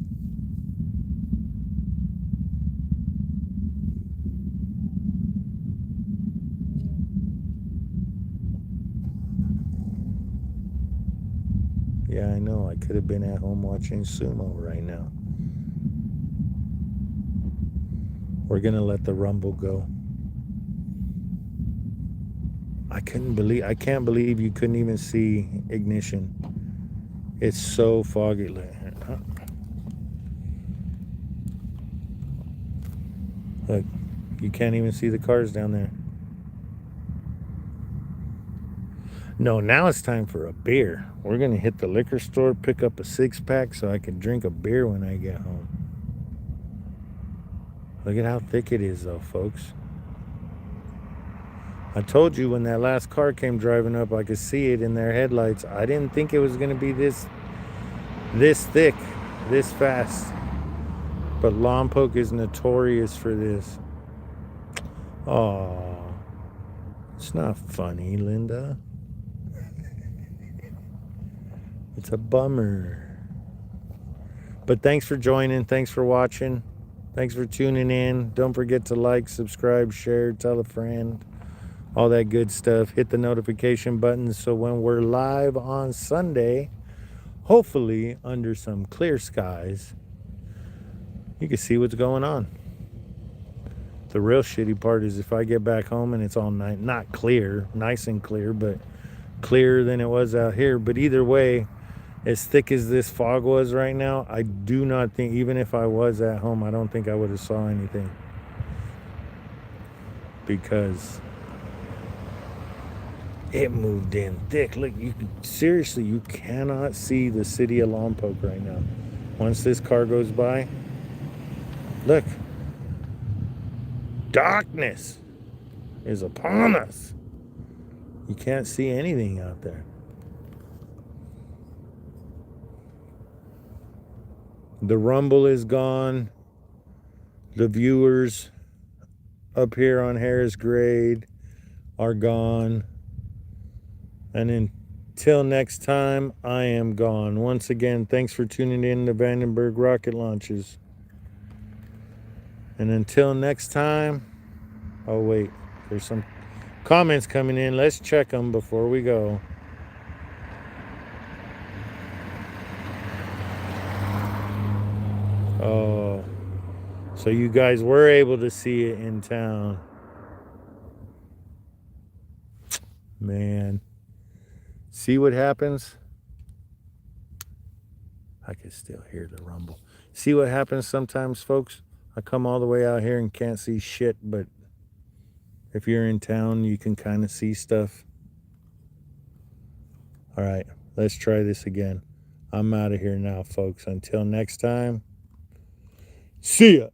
Speaker 1: Yeah, I know. I could have been at home watching sumo right now. We're going to let the rumble go. I can't believe you couldn't even see ignition. It's so foggy. Look, you can't even see the cars down there. No, now it's time for a beer. We're going to hit the liquor store, pick up a 6-pack so I can drink a beer when I get home. Look at how thick it is, though, folks. I told you when that last car came driving up, I could see it in their headlights. I didn't think it was going to be this thick, this fast. But Lompoc is notorious for this. Oh, it's not funny, Linda. It's a bummer. But thanks for joining. Thanks for watching. Thanks for tuning in. Don't forget to like, subscribe, share, tell a friend. All that good stuff. Hit the notification button so when we're live on Sunday, hopefully under some clear skies, you can see what's going on. The real shitty part is if I get back home and it's all night, not clear, nice and clear, but clearer than it was out here. But either way, as thick as this fog was right now, I do not think, even if I was at home, I don't think I would have saw anything. Because it moved in thick. Look, seriously, you cannot see the city of Lompoc right now. Once this car goes by, look, darkness is upon us. You can't see anything out there. The rumble is gone. The viewers up here on Harris Grade are gone. And until next time, I am gone. Once again, thanks for tuning in to Vandenberg Rocket Launches. And until next time, oh wait, there's some comments coming in. Let's check them before we go. Oh, so you guys were able to see it in town. Man. See what happens? I can still hear the rumble. See what happens sometimes, folks? I come all the way out here and can't see shit, but if you're in town, you can kind of see stuff. All right, let's try this again. I'm out of here now, folks. Until next time, see ya.